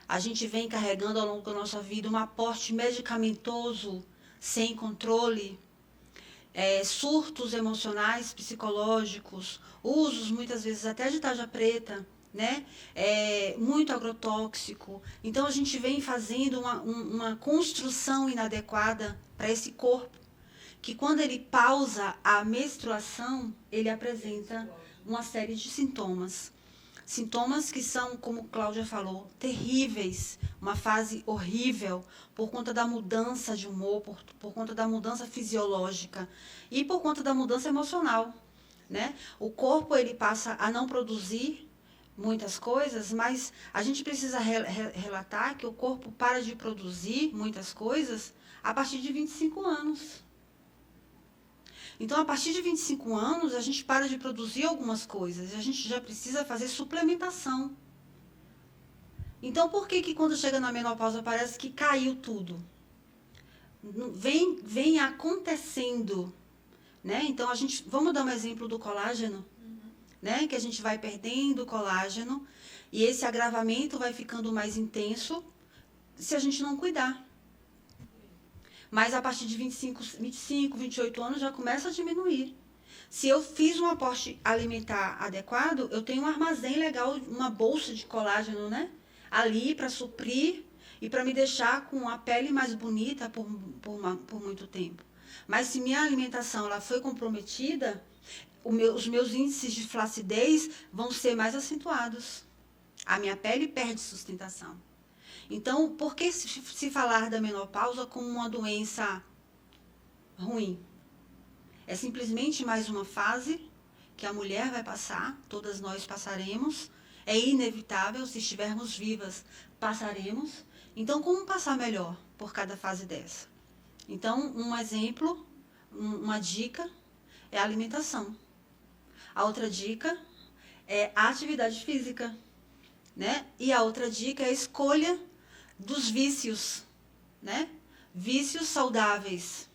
a gente vem carregando ao longo da nossa vida um aporte medicamentoso sem controle, surtos emocionais, psicológicos, usos muitas vezes até de tarja preta, né? Muito agrotóxico. Então a gente vem fazendo uma construção inadequada para esse corpo, que quando ele pausa a menstruação, ele apresenta uma série de sintomas. Sintomas que são, como Cláudia falou, terríveis, uma fase horrível, por conta da mudança de humor, por conta da mudança fisiológica e por conta da mudança emocional, né? O corpo, ele passa a não produzir muitas coisas, mas a gente precisa relatar que o corpo para de produzir muitas coisas a partir de 25 anos. Então, a partir de 25 anos, a gente para de produzir algumas coisas. A gente já precisa fazer suplementação. Então, por que quando chega na menopausa parece que caiu tudo? Vem acontecendo, né? Então, vamos dar um exemplo do colágeno, né? Que a gente vai perdendo o colágeno e esse agravamento vai ficando mais intenso se a gente não cuidar. Mas a partir de 25, 28 anos já começa a diminuir. Se eu fiz um aporte alimentar adequado, eu tenho um armazém legal, uma bolsa de colágeno, né? Ali para suprir e para me deixar com a pele mais bonita por muito tempo. Mas se minha alimentação ela foi comprometida, os meus índices de flacidez vão ser mais acentuados. A minha pele perde sustentação. Então, por que se falar da menopausa como uma doença ruim? É simplesmente mais uma fase que a mulher vai passar, todas nós passaremos, é inevitável, se estivermos vivas, passaremos. Então, como passar melhor por cada fase dessa? Então, um exemplo, uma dica é a alimentação. A outra dica é a atividade física, né? E a outra dica é a escolha dos vícios, né? Vícios saudáveis.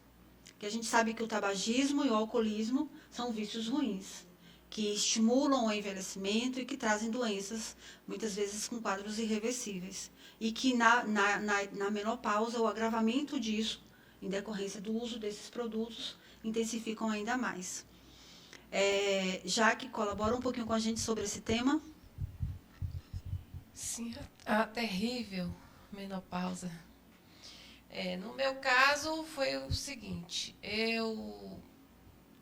Que a gente sabe que o tabagismo e o alcoolismo são vícios ruins, que estimulam o envelhecimento e que trazem doenças, muitas vezes com quadros irreversíveis. E que na menopausa, o agravamento disso, em decorrência do uso desses produtos, intensificam ainda mais. Jaque, colabora um pouquinho com a gente sobre esse tema. Sim, a terrível menopausa. No meu caso, foi o seguinte, eu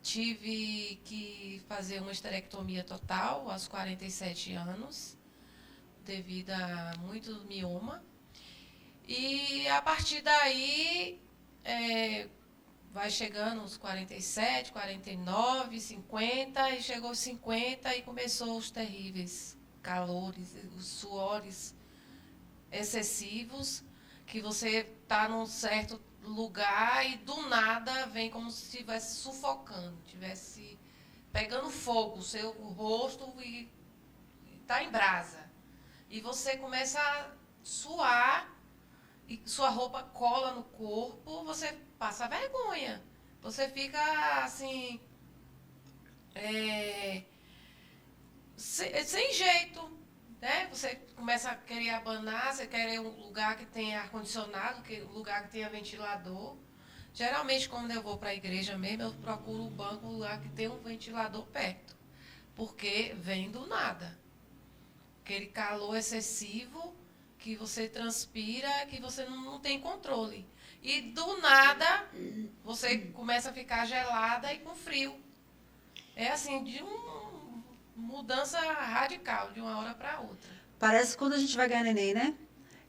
tive que fazer uma esterectomia total aos 47 anos, devido a muito mioma. E a partir daí, vai chegando os 47, 49, 50, e chegou aos 50 e começou os terríveis calores, os suores excessivos, que você está num certo lugar e do nada vem como se estivesse sufocando, estivesse pegando fogo, o seu rosto e está em brasa. E você começa a suar e sua roupa cola no corpo, você passa vergonha. Você fica assim, sem jeito, né? Você começa a querer abanar, você quer um lugar que tenha ar-condicionado, um lugar que tenha ventilador. Geralmente, quando eu vou para a igreja mesmo, eu procuro um lugar que tenha um ventilador perto, porque vem do nada. Aquele calor excessivo que você transpira, que você não tem controle. E do nada, você começa a ficar gelada e com frio. É assim, de uma mudança radical, de uma hora para outra. Parece quando a gente vai ganhar neném, né?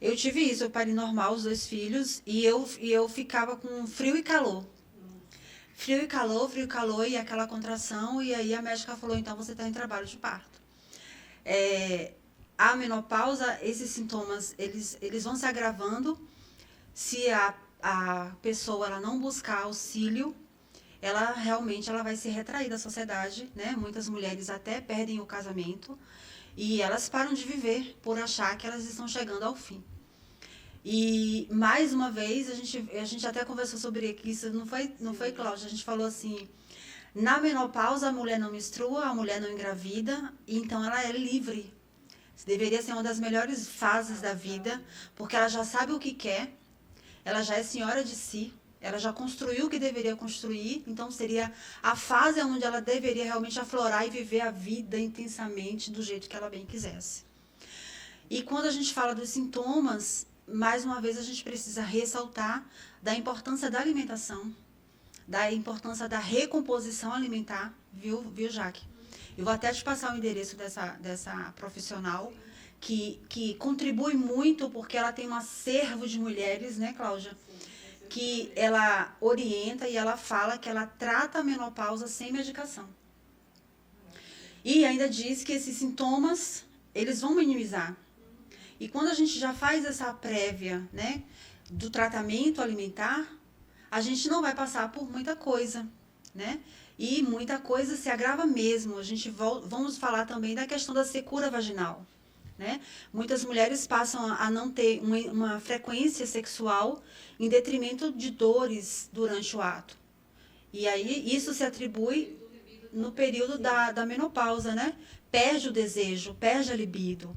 Eu tive isso, eu parei normal, os 2 filhos, e eu ficava com frio e calor. Frio e calor, e aquela contração, e aí a médica falou, então você está em trabalho de parto. A menopausa, esses sintomas, eles vão se agravando se a pessoa ela não buscar auxílio, ela realmente vai se retrair da sociedade, né? Muitas mulheres até perdem o casamento e elas param de viver por achar que elas estão chegando ao fim. E, mais uma vez, a gente até conversou sobre isso, não foi, Cláudia? A gente falou assim, na menopausa a mulher não menstrua, a mulher não engravida, então ela é livre. Deveria ser uma das melhores fases da vida, porque ela já sabe o que quer, ela já é senhora de si, ela já construiu o que deveria construir, então seria a fase onde ela deveria realmente aflorar e viver a vida intensamente do jeito que ela bem quisesse. E quando a gente fala dos sintomas, mais uma vez a gente precisa ressaltar da importância da alimentação, da importância da recomposição alimentar, viu, Jaque? Eu vou até te passar o endereço dessa profissional, que contribui muito, porque ela tem um acervo de mulheres, né, Cláudia? Que ela orienta e ela fala que ela trata a menopausa sem medicação. E ainda diz que esses sintomas, eles vão minimizar. E quando a gente já faz essa prévia, né, do tratamento alimentar, a gente não vai passar por muita coisa, né? E muita coisa se agrava mesmo. A gente vamos falar também da questão da secura vaginal, né? Muitas mulheres passam a não ter uma frequência sexual em detrimento de dores durante o ato. E aí isso se atribui no período da menopausa, né? Perde o desejo, perde a libido.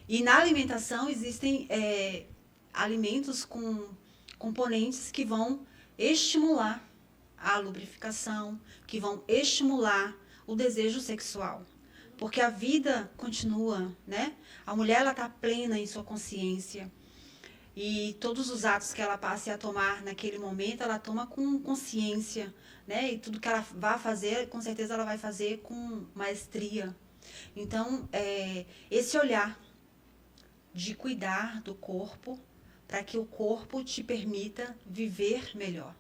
E na alimentação existem alimentos com componentes que vão estimular a lubrificação, que vão estimular o desejo sexual. Porque a vida continua, né? A mulher, ela está plena em sua consciência. E todos os atos que ela passe a tomar naquele momento, ela toma com consciência, né? E tudo que ela vai fazer, com certeza ela vai fazer com maestria. Então, esse olhar de cuidar do corpo, para que o corpo te permita viver melhor.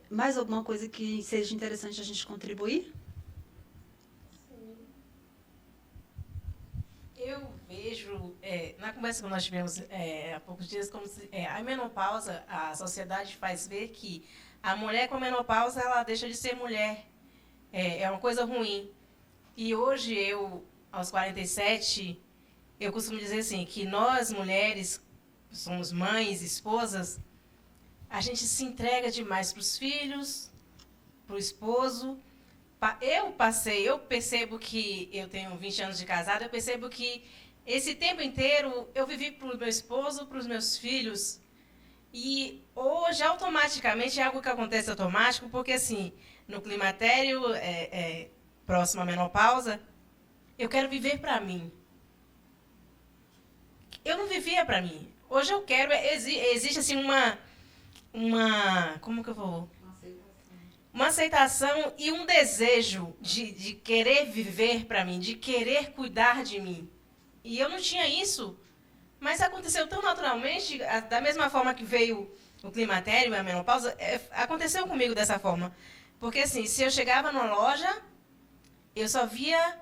Mais alguma coisa que seja interessante a gente contribuir? Eu vejo, na conversa que nós tivemos há poucos dias, como se, a menopausa, a sociedade faz ver que a mulher com menopausa, ela deixa de ser mulher. É uma coisa ruim. E hoje, aos 47, eu costumo dizer assim, que nós, mulheres, somos mães, esposas, a gente se entrega demais para os filhos, para o esposo. Eu percebo que eu tenho 20 anos de casada, eu percebo que esse tempo inteiro eu vivi para o meu esposo, para os meus filhos. E hoje, automaticamente, é algo que acontece automático, porque assim, no climatério, próximo à menopausa, eu quero viver para mim. Eu não vivia para mim. Hoje eu quero, existe assim como que eu vou? Uma aceitação e um desejo de querer viver para mim, de querer cuidar de mim. E eu não tinha isso, mas aconteceu tão naturalmente, da mesma forma que veio o climatério e a menopausa, aconteceu comigo dessa forma. Porque assim, se eu chegava numa loja, eu só via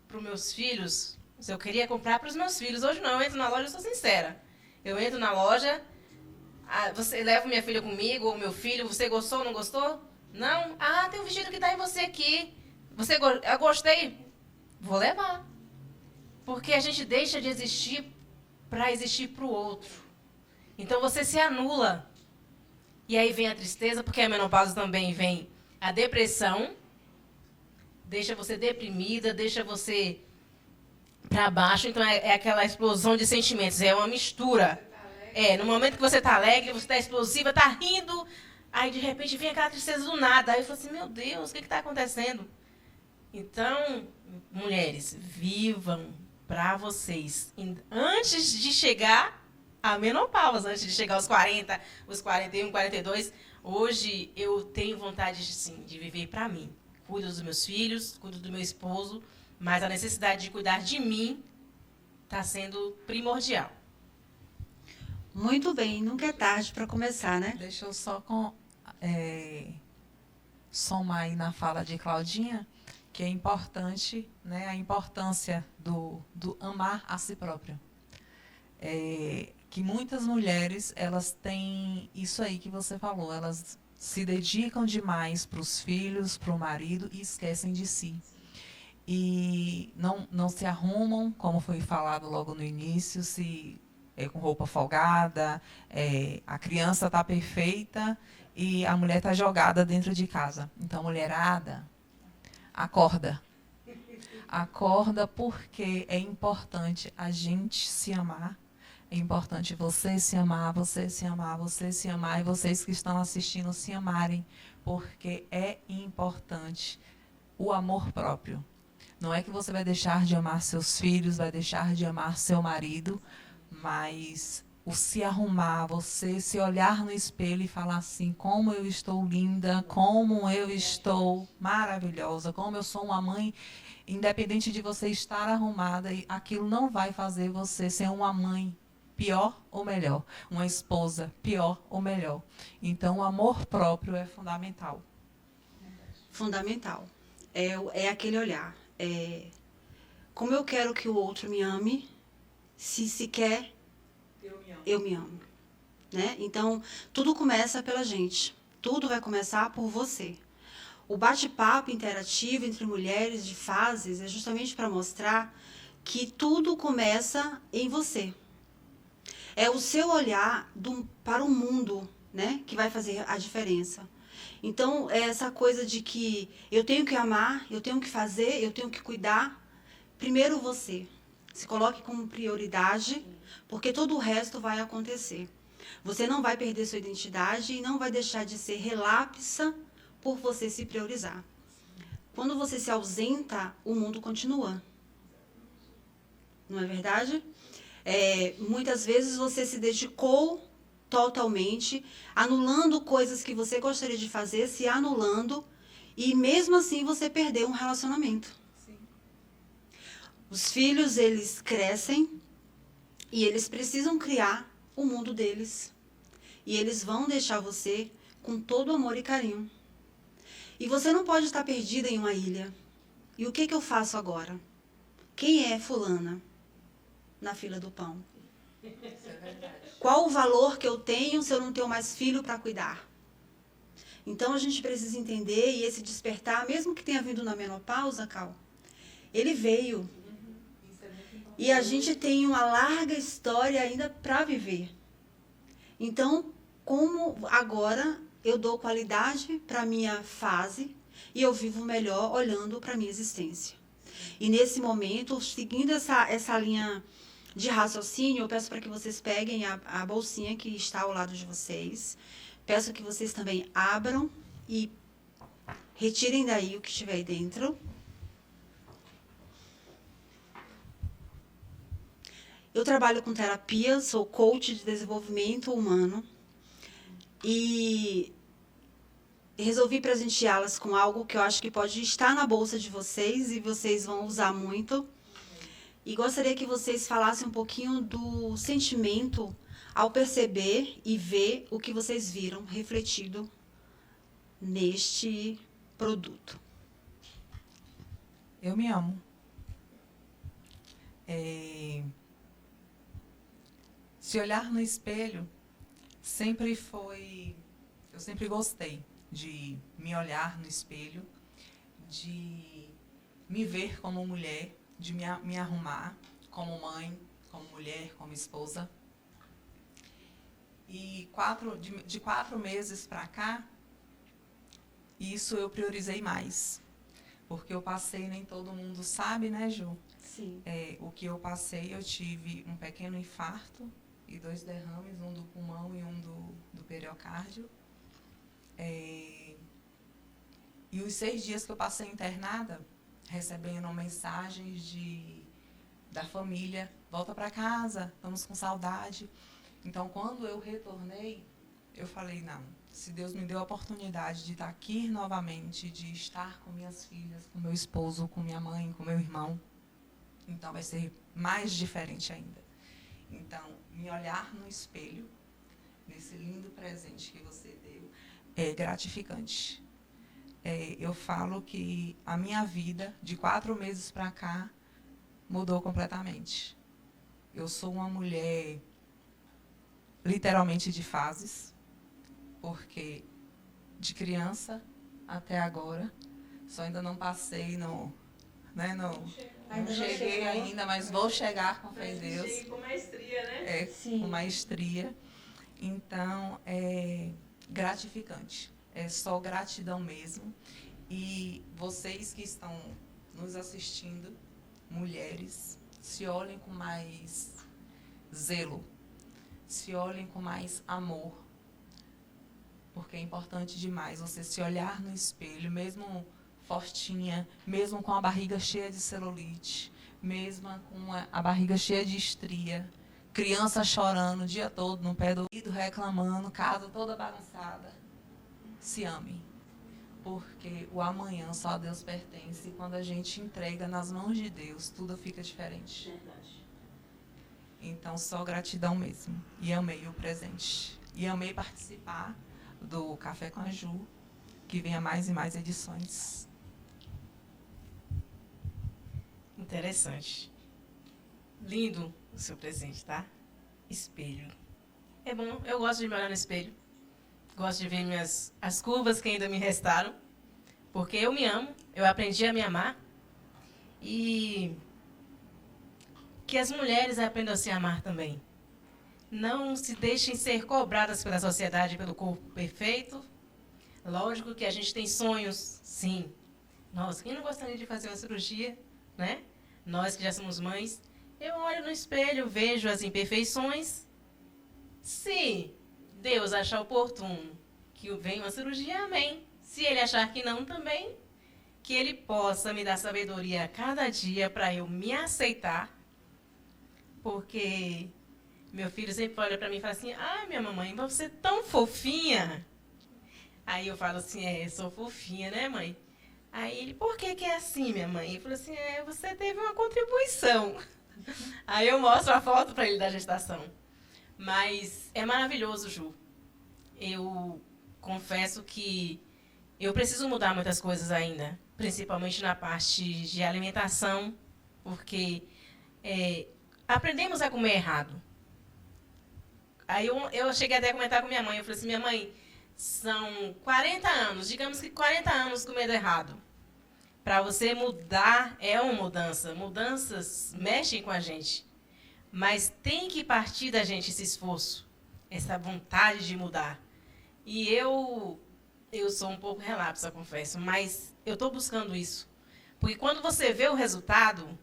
para os meus filhos, se eu queria comprar para os meus filhos. Hoje não, eu entro na loja, eu sou sincera. Eu entro na loja, você leva minha filha comigo, ou meu filho, você gostou ou não gostou? Não? Ah, tem um vestido que está em você aqui. Eu gostei. Vou levar. Porque a gente deixa de existir para existir para o outro. Então você se anula. E aí vem a tristeza, porque a menopausa também vem a depressão. Deixa você deprimida, deixa você para baixo. Então é aquela explosão de sentimentos. É uma mistura. No momento que você está alegre, você está explosiva, está rindo. Aí, de repente, vem aquela tristeza do nada. Aí eu falo assim, meu Deus, o que está acontecendo? Então, mulheres, vivam para vocês. Antes de chegar à menopausa, antes de chegar aos 40, os 41, 42, hoje eu tenho vontade, sim, de viver para mim. Cuido dos meus filhos, cuido do meu esposo, mas a necessidade de cuidar de mim está sendo primordial. Muito bem, nunca é tarde para começar, né? Deixa eu só somar aí na fala de Claudinha, que é importante, né, a importância do amar a si própria. Que muitas mulheres, elas têm isso aí que você falou, elas se dedicam demais para os filhos, para o marido e esquecem de si. E não se arrumam, como foi falado logo no início, com roupa folgada, a criança está perfeita e a mulher está jogada dentro de casa. Então, mulherada, acorda. Acorda porque é importante a gente se amar. É importante você se amar, você se amar, você se amar e vocês que estão assistindo se amarem, porque é importante o amor próprio. Não é que você vai deixar de amar seus filhos, vai deixar de amar seu marido, mas o se arrumar, você se olhar no espelho e falar assim, como eu estou linda, como eu estou maravilhosa, como eu sou uma mãe, independente de você estar arrumada, aquilo não vai fazer você ser uma mãe pior ou melhor, uma esposa pior ou melhor. Então, o amor próprio é fundamental. Fundamental. É aquele olhar. Como eu quero que o outro me ame, se sequer eu me amo. Né? Então, tudo começa pela gente. Tudo vai começar por você. O bate-papo interativo entre mulheres de fases é justamente para mostrar que tudo começa em você. É o seu olhar para o mundo, né, que vai fazer a diferença. Então, é essa coisa de que eu tenho que amar, eu tenho que fazer, eu tenho que cuidar. Primeiro você. Se coloque como prioridade, porque todo o resto vai acontecer. Você não vai perder sua identidade e não vai deixar de ser relapsa por você se priorizar. Quando você se ausenta, o mundo continua. Não é verdade? Muitas vezes você se dedicou totalmente, anulando coisas que você gostaria de fazer, se anulando, e mesmo assim você perdeu um relacionamento. Sim. Os filhos, eles crescem e eles precisam criar o mundo deles. E eles vão deixar você com todo amor e carinho. E você não pode estar perdida em uma ilha. E o que eu faço agora? Quem é fulana na fila do pão? Qual o valor que eu tenho se eu não tenho mais filho para cuidar? Então, a gente precisa entender, e esse despertar, mesmo que tenha vindo na menopausa, Cal, ele veio. E a gente tem uma larga história ainda para viver. Então, como agora eu dou qualidade para a minha fase e eu vivo melhor olhando para a minha existência. E nesse momento, seguindo essa linha de raciocínio, eu peço para que vocês peguem a bolsinha que está ao lado de vocês. Peço que vocês também abram e retirem daí o que estiver aí dentro. Eu trabalho com terapia, sou coach de desenvolvimento humano e resolvi presenteá-las com algo que eu acho que pode estar na bolsa de vocês e vocês vão usar muito. E gostaria que vocês falassem um pouquinho do sentimento ao perceber e ver o que vocês viram refletido neste produto. Eu me amo. Se olhar no espelho eu sempre gostei de me olhar no espelho, de me ver como mulher, de me arrumar como mãe, como mulher, como esposa. E de 4 meses para cá, isso eu priorizei mais. Porque eu passei, nem todo mundo sabe, né, Ju? Sim. O que eu passei, eu tive um pequeno infarto e 2 derrames, um do pulmão e um do periocárdio. E os 6 dias que eu passei internada, recebendo mensagens da família, volta para casa, estamos com saudade. Então, quando eu retornei, eu falei, não, se Deus me deu a oportunidade de estar aqui novamente, de estar com minhas filhas, com meu esposo, com minha mãe, com meu irmão, então vai ser mais diferente ainda. Então, me olhar no espelho, nesse lindo presente que você deu, é gratificante. Eu falo que a minha vida, de 4 meses para cá, mudou completamente. Eu sou uma mulher, literalmente, de fases, porque de criança até agora, só ainda não passei não cheguei ainda, mas vou chegar com fé em Deus. Com maestria, né? Com maestria. Então, é gratificante. É só gratidão mesmo. E vocês que estão nos assistindo, mulheres, se olhem com mais zelo, se olhem com mais amor, porque é importante demais você se olhar no espelho, mesmo fortinha, mesmo com a barriga cheia de celulite, mesmo com a barriga cheia de estria, criança chorando o dia todo no pé do marido, reclamando, casa toda bagunçada. Se ame. Porque o amanhã só a Deus pertence. E quando a gente entrega nas mãos de Deus, tudo fica diferente. Verdade. Então, só gratidão mesmo. E amei o presente. E amei participar do Café com a Ju, que venha mais e mais edições. Interessante. Lindo o seu presente, tá? Espelho. É bom, eu gosto de me olhar no espelho. Gosto de ver as curvas que ainda me restaram. Porque eu me amo, eu aprendi a me amar. E que as mulheres aprendam a se amar também. Não se deixem ser cobradas pela sociedade pelo corpo perfeito. Lógico que a gente tem sonhos, sim. Nossa, quem não gostaria de fazer uma cirurgia, né? Nós que já somos mães, eu olho no espelho, vejo as imperfeições. Se Deus achar oportuno que venha uma cirurgia, amém. Se Ele achar que não, também, que Ele possa me dar sabedoria a cada dia para eu me aceitar. Porque meu filho sempre olha para mim e fala assim, minha mamãe, você é tão fofinha. Aí eu falo assim, sou fofinha, né, mãe? Aí ele, por que é assim, minha mãe? Ele falou assim, você teve uma contribuição. Aí eu mostro a foto para ele da gestação. Mas é maravilhoso, Ju. Eu confesso que eu preciso mudar muitas coisas ainda, principalmente na parte de alimentação, porque aprendemos a comer errado. Aí eu cheguei até a comentar com minha mãe, eu falei assim, minha mãe, são 40 anos, digamos que 40 anos comendo errado. Para você mudar, é uma mudança. Mudanças mexem com a gente. Mas tem que partir da gente esse esforço, essa vontade de mudar. E eu sou um pouco relapsa, confesso, mas eu estou buscando isso. Porque quando você vê o resultado,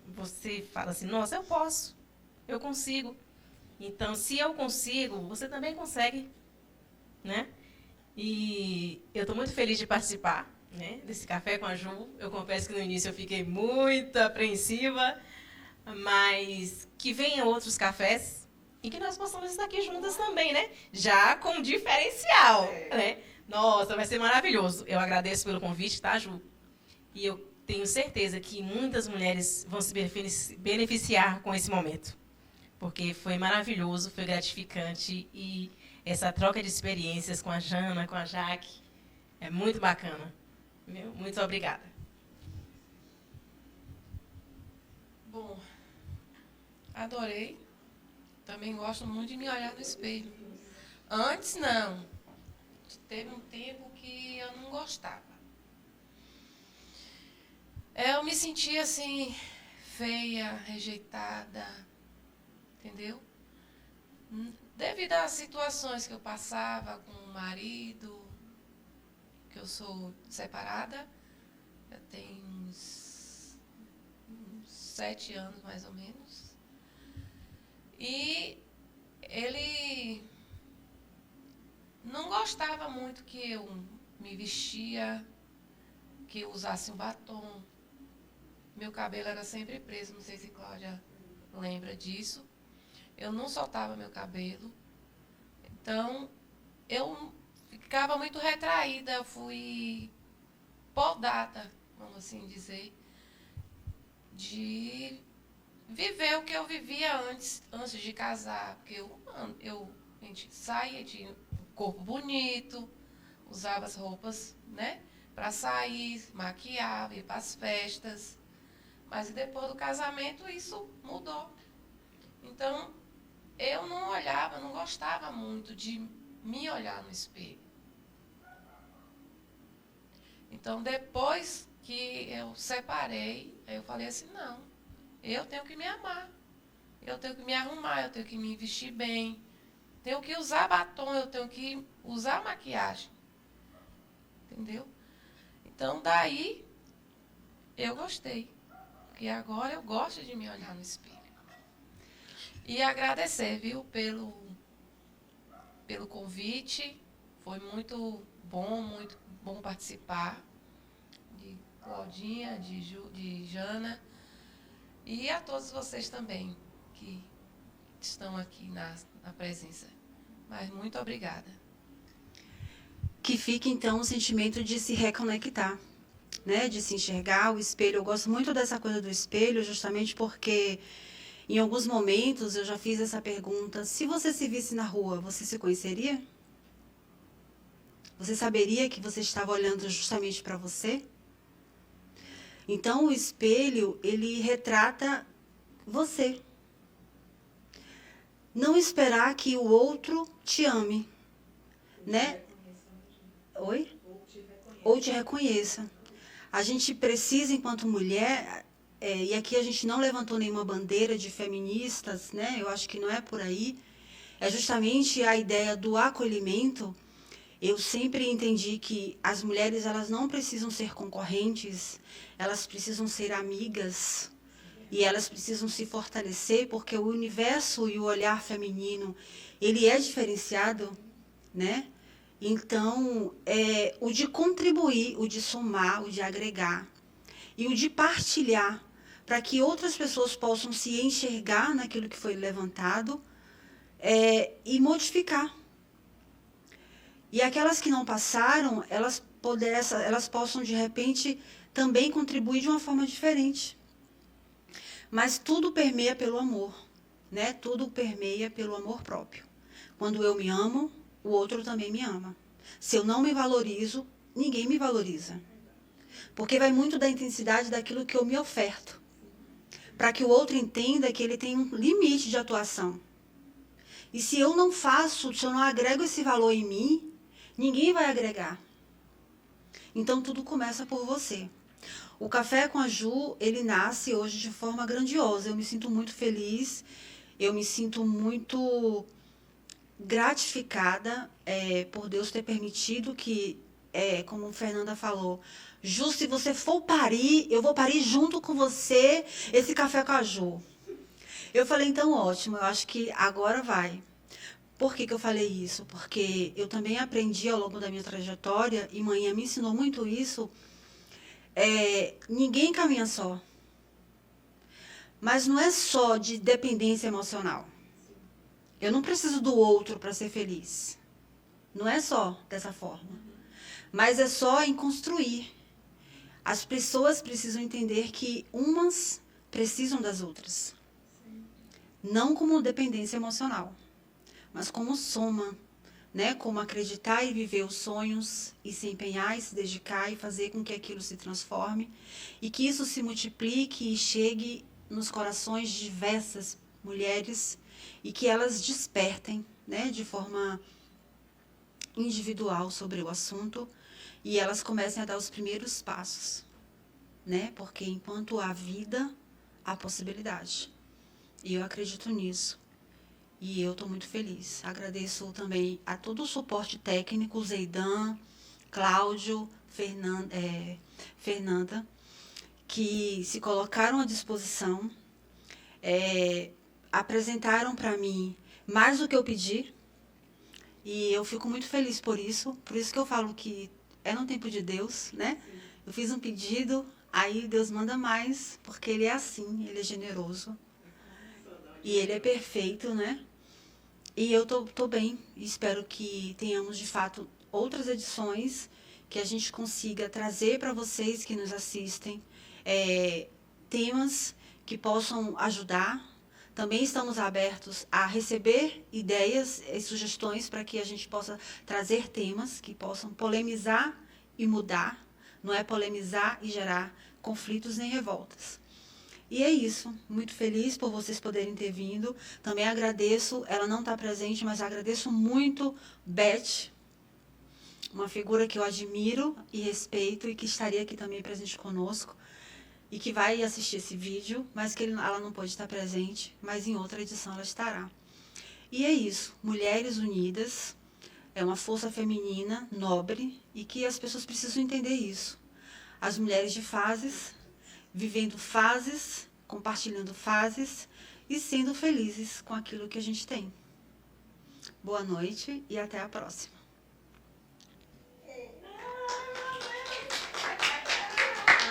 você fala assim, nossa, eu posso, eu consigo. Então, se eu consigo, você também consegue, né? E eu estou muito feliz de participar, né, desse Café com a Ju. Eu confesso que no início eu fiquei muito apreensiva, mas que venham outros cafés e que nós possamos estar aqui juntas também, né? Já com diferencial, né? Nossa, vai ser maravilhoso. Eu agradeço pelo convite, tá, Ju? E eu tenho certeza que muitas mulheres vão se beneficiar com esse momento. Porque foi maravilhoso, foi gratificante e essa troca de experiências com a Jana, com a Jaque, é muito bacana. Muito obrigada. Bom, adorei. Também gosto muito de me olhar no espelho. Antes, não. Teve um tempo que eu não gostava. Eu me sentia assim, feia, rejeitada, entendeu? Devido às situações que eu passava com o marido, que eu sou separada, já tem uns 7 anos mais ou menos. E ele não gostava muito que eu me vestia, que eu usasse um batom. Meu cabelo era sempre preso, não sei se Cláudia lembra disso. Eu não soltava meu cabelo. Então, eu ficava muito retraída, eu fui podada, vamos assim dizer, de viver o que eu vivia antes de casar. Porque a gente saía, tinha um corpo bonito, usava as roupas, né, para sair, maquiava, ir para as festas. Mas depois do casamento isso mudou. Então, eu não olhava, não gostava muito de me olhar no espelho. Então, depois que eu separei, eu falei assim, não, eu tenho que me amar. Eu tenho que me arrumar, eu tenho que me vestir bem. Tenho que usar batom, eu tenho que usar maquiagem. Entendeu? Então, daí, eu gostei. Porque agora eu gosto de me olhar no espelho. E agradecer, viu, pelo convite. Foi muito bom participar. De Claudinha, de Jana. E a todos vocês também, que estão aqui na presença. Mas muito obrigada. Que fique, então, o sentimento de se reconectar, né? De se enxergar o espelho. Eu gosto muito dessa coisa do espelho, justamente porque em alguns momentos eu já fiz essa pergunta: se você se visse na rua, você se conheceria? Você saberia que você estava olhando justamente para você? Então, o espelho, ele retrata você. Não esperar que o outro te ame, né? Oi? Ou te reconheça. A gente precisa, enquanto mulher, e aqui a gente não levantou nenhuma bandeira de feministas, né? Eu acho que não é por aí. É justamente a ideia do acolhimento. Eu sempre entendi que as mulheres, elas não precisam ser concorrentes, elas precisam ser amigas e elas precisam se fortalecer, porque o universo e o olhar feminino, ele é diferenciado, né? Então, o de contribuir, o de somar, o de agregar e o de partilhar, para que outras pessoas possam se enxergar naquilo que foi levantado e modificar. E aquelas que não passaram, elas possam, de repente, também contribuir de uma forma diferente. Mas tudo permeia pelo amor, né? Tudo permeia pelo amor próprio. Quando eu me amo, o outro também me ama. Se eu não me valorizo, ninguém me valoriza. Porque vai muito da intensidade daquilo que eu me oferto. Para que o outro entenda que ele tem um limite de atuação. E se eu não faço, se eu não agrego esse valor em mim, ninguém vai agregar. Então, tudo começa por você. O Café com a Ju, ele nasce hoje de forma grandiosa. Eu me sinto muito feliz, eu me sinto muito gratificada por Deus ter permitido que, como a Fernanda falou, Ju, se você for parir, eu vou parir junto com você esse Café com a Ju. Eu falei, então ótimo, eu acho que agora vai. Por que eu falei isso? Porque eu também aprendi ao longo da minha trajetória, e manhã me ensinou muito isso, ninguém caminha só. Mas não é só de dependência emocional. Eu não preciso do outro para ser feliz. Não é só dessa forma. Mas é só em construir. As pessoas precisam entender que umas precisam das outras. Não como dependência emocional, mas como soma, né? Como acreditar e viver os sonhos e se empenhar e se dedicar e fazer com que aquilo se transforme e que isso se multiplique e chegue nos corações de diversas mulheres e que elas despertem, né? De forma individual sobre o assunto e elas comecem a dar os primeiros passos, né? Porque enquanto há vida, há possibilidade. E eu acredito nisso. E eu estou muito feliz. Agradeço também a todo o suporte técnico, Zeidan, Cláudio, Fernanda, que se colocaram à disposição, apresentaram para mim mais do que eu pedi, e eu fico muito feliz por isso que eu falo que é no tempo de Deus, né? Eu fiz um pedido, aí Deus manda mais, porque Ele é assim, Ele é generoso, e Ele é perfeito, né? E eu tô bem, e espero que tenhamos, de fato, outras edições, que a gente consiga trazer para vocês que nos assistem temas que possam ajudar. Também estamos abertos a receber ideias e sugestões para que a gente possa trazer temas que possam polemizar e mudar. Não é polemizar e gerar conflitos nem revoltas. E é isso, muito feliz por vocês poderem ter vindo. Também agradeço, ela não está presente, mas agradeço muito Beth, uma figura que eu admiro e respeito e que estaria aqui também presente conosco e que vai assistir esse vídeo, mas que ela não pode estar presente, mas em outra edição ela estará. E é isso, Mulheres Unidas é uma força feminina nobre e que as pessoas precisam entender isso. As mulheres de fases, vivendo fases, compartilhando fases e sendo felizes com aquilo que a gente tem. Boa noite e até a próxima.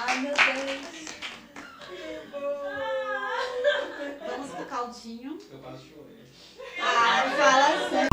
Ai, meu Deus. Vamos pro caldo. Claudinho. Eu quase chorei. Ah, fala sério.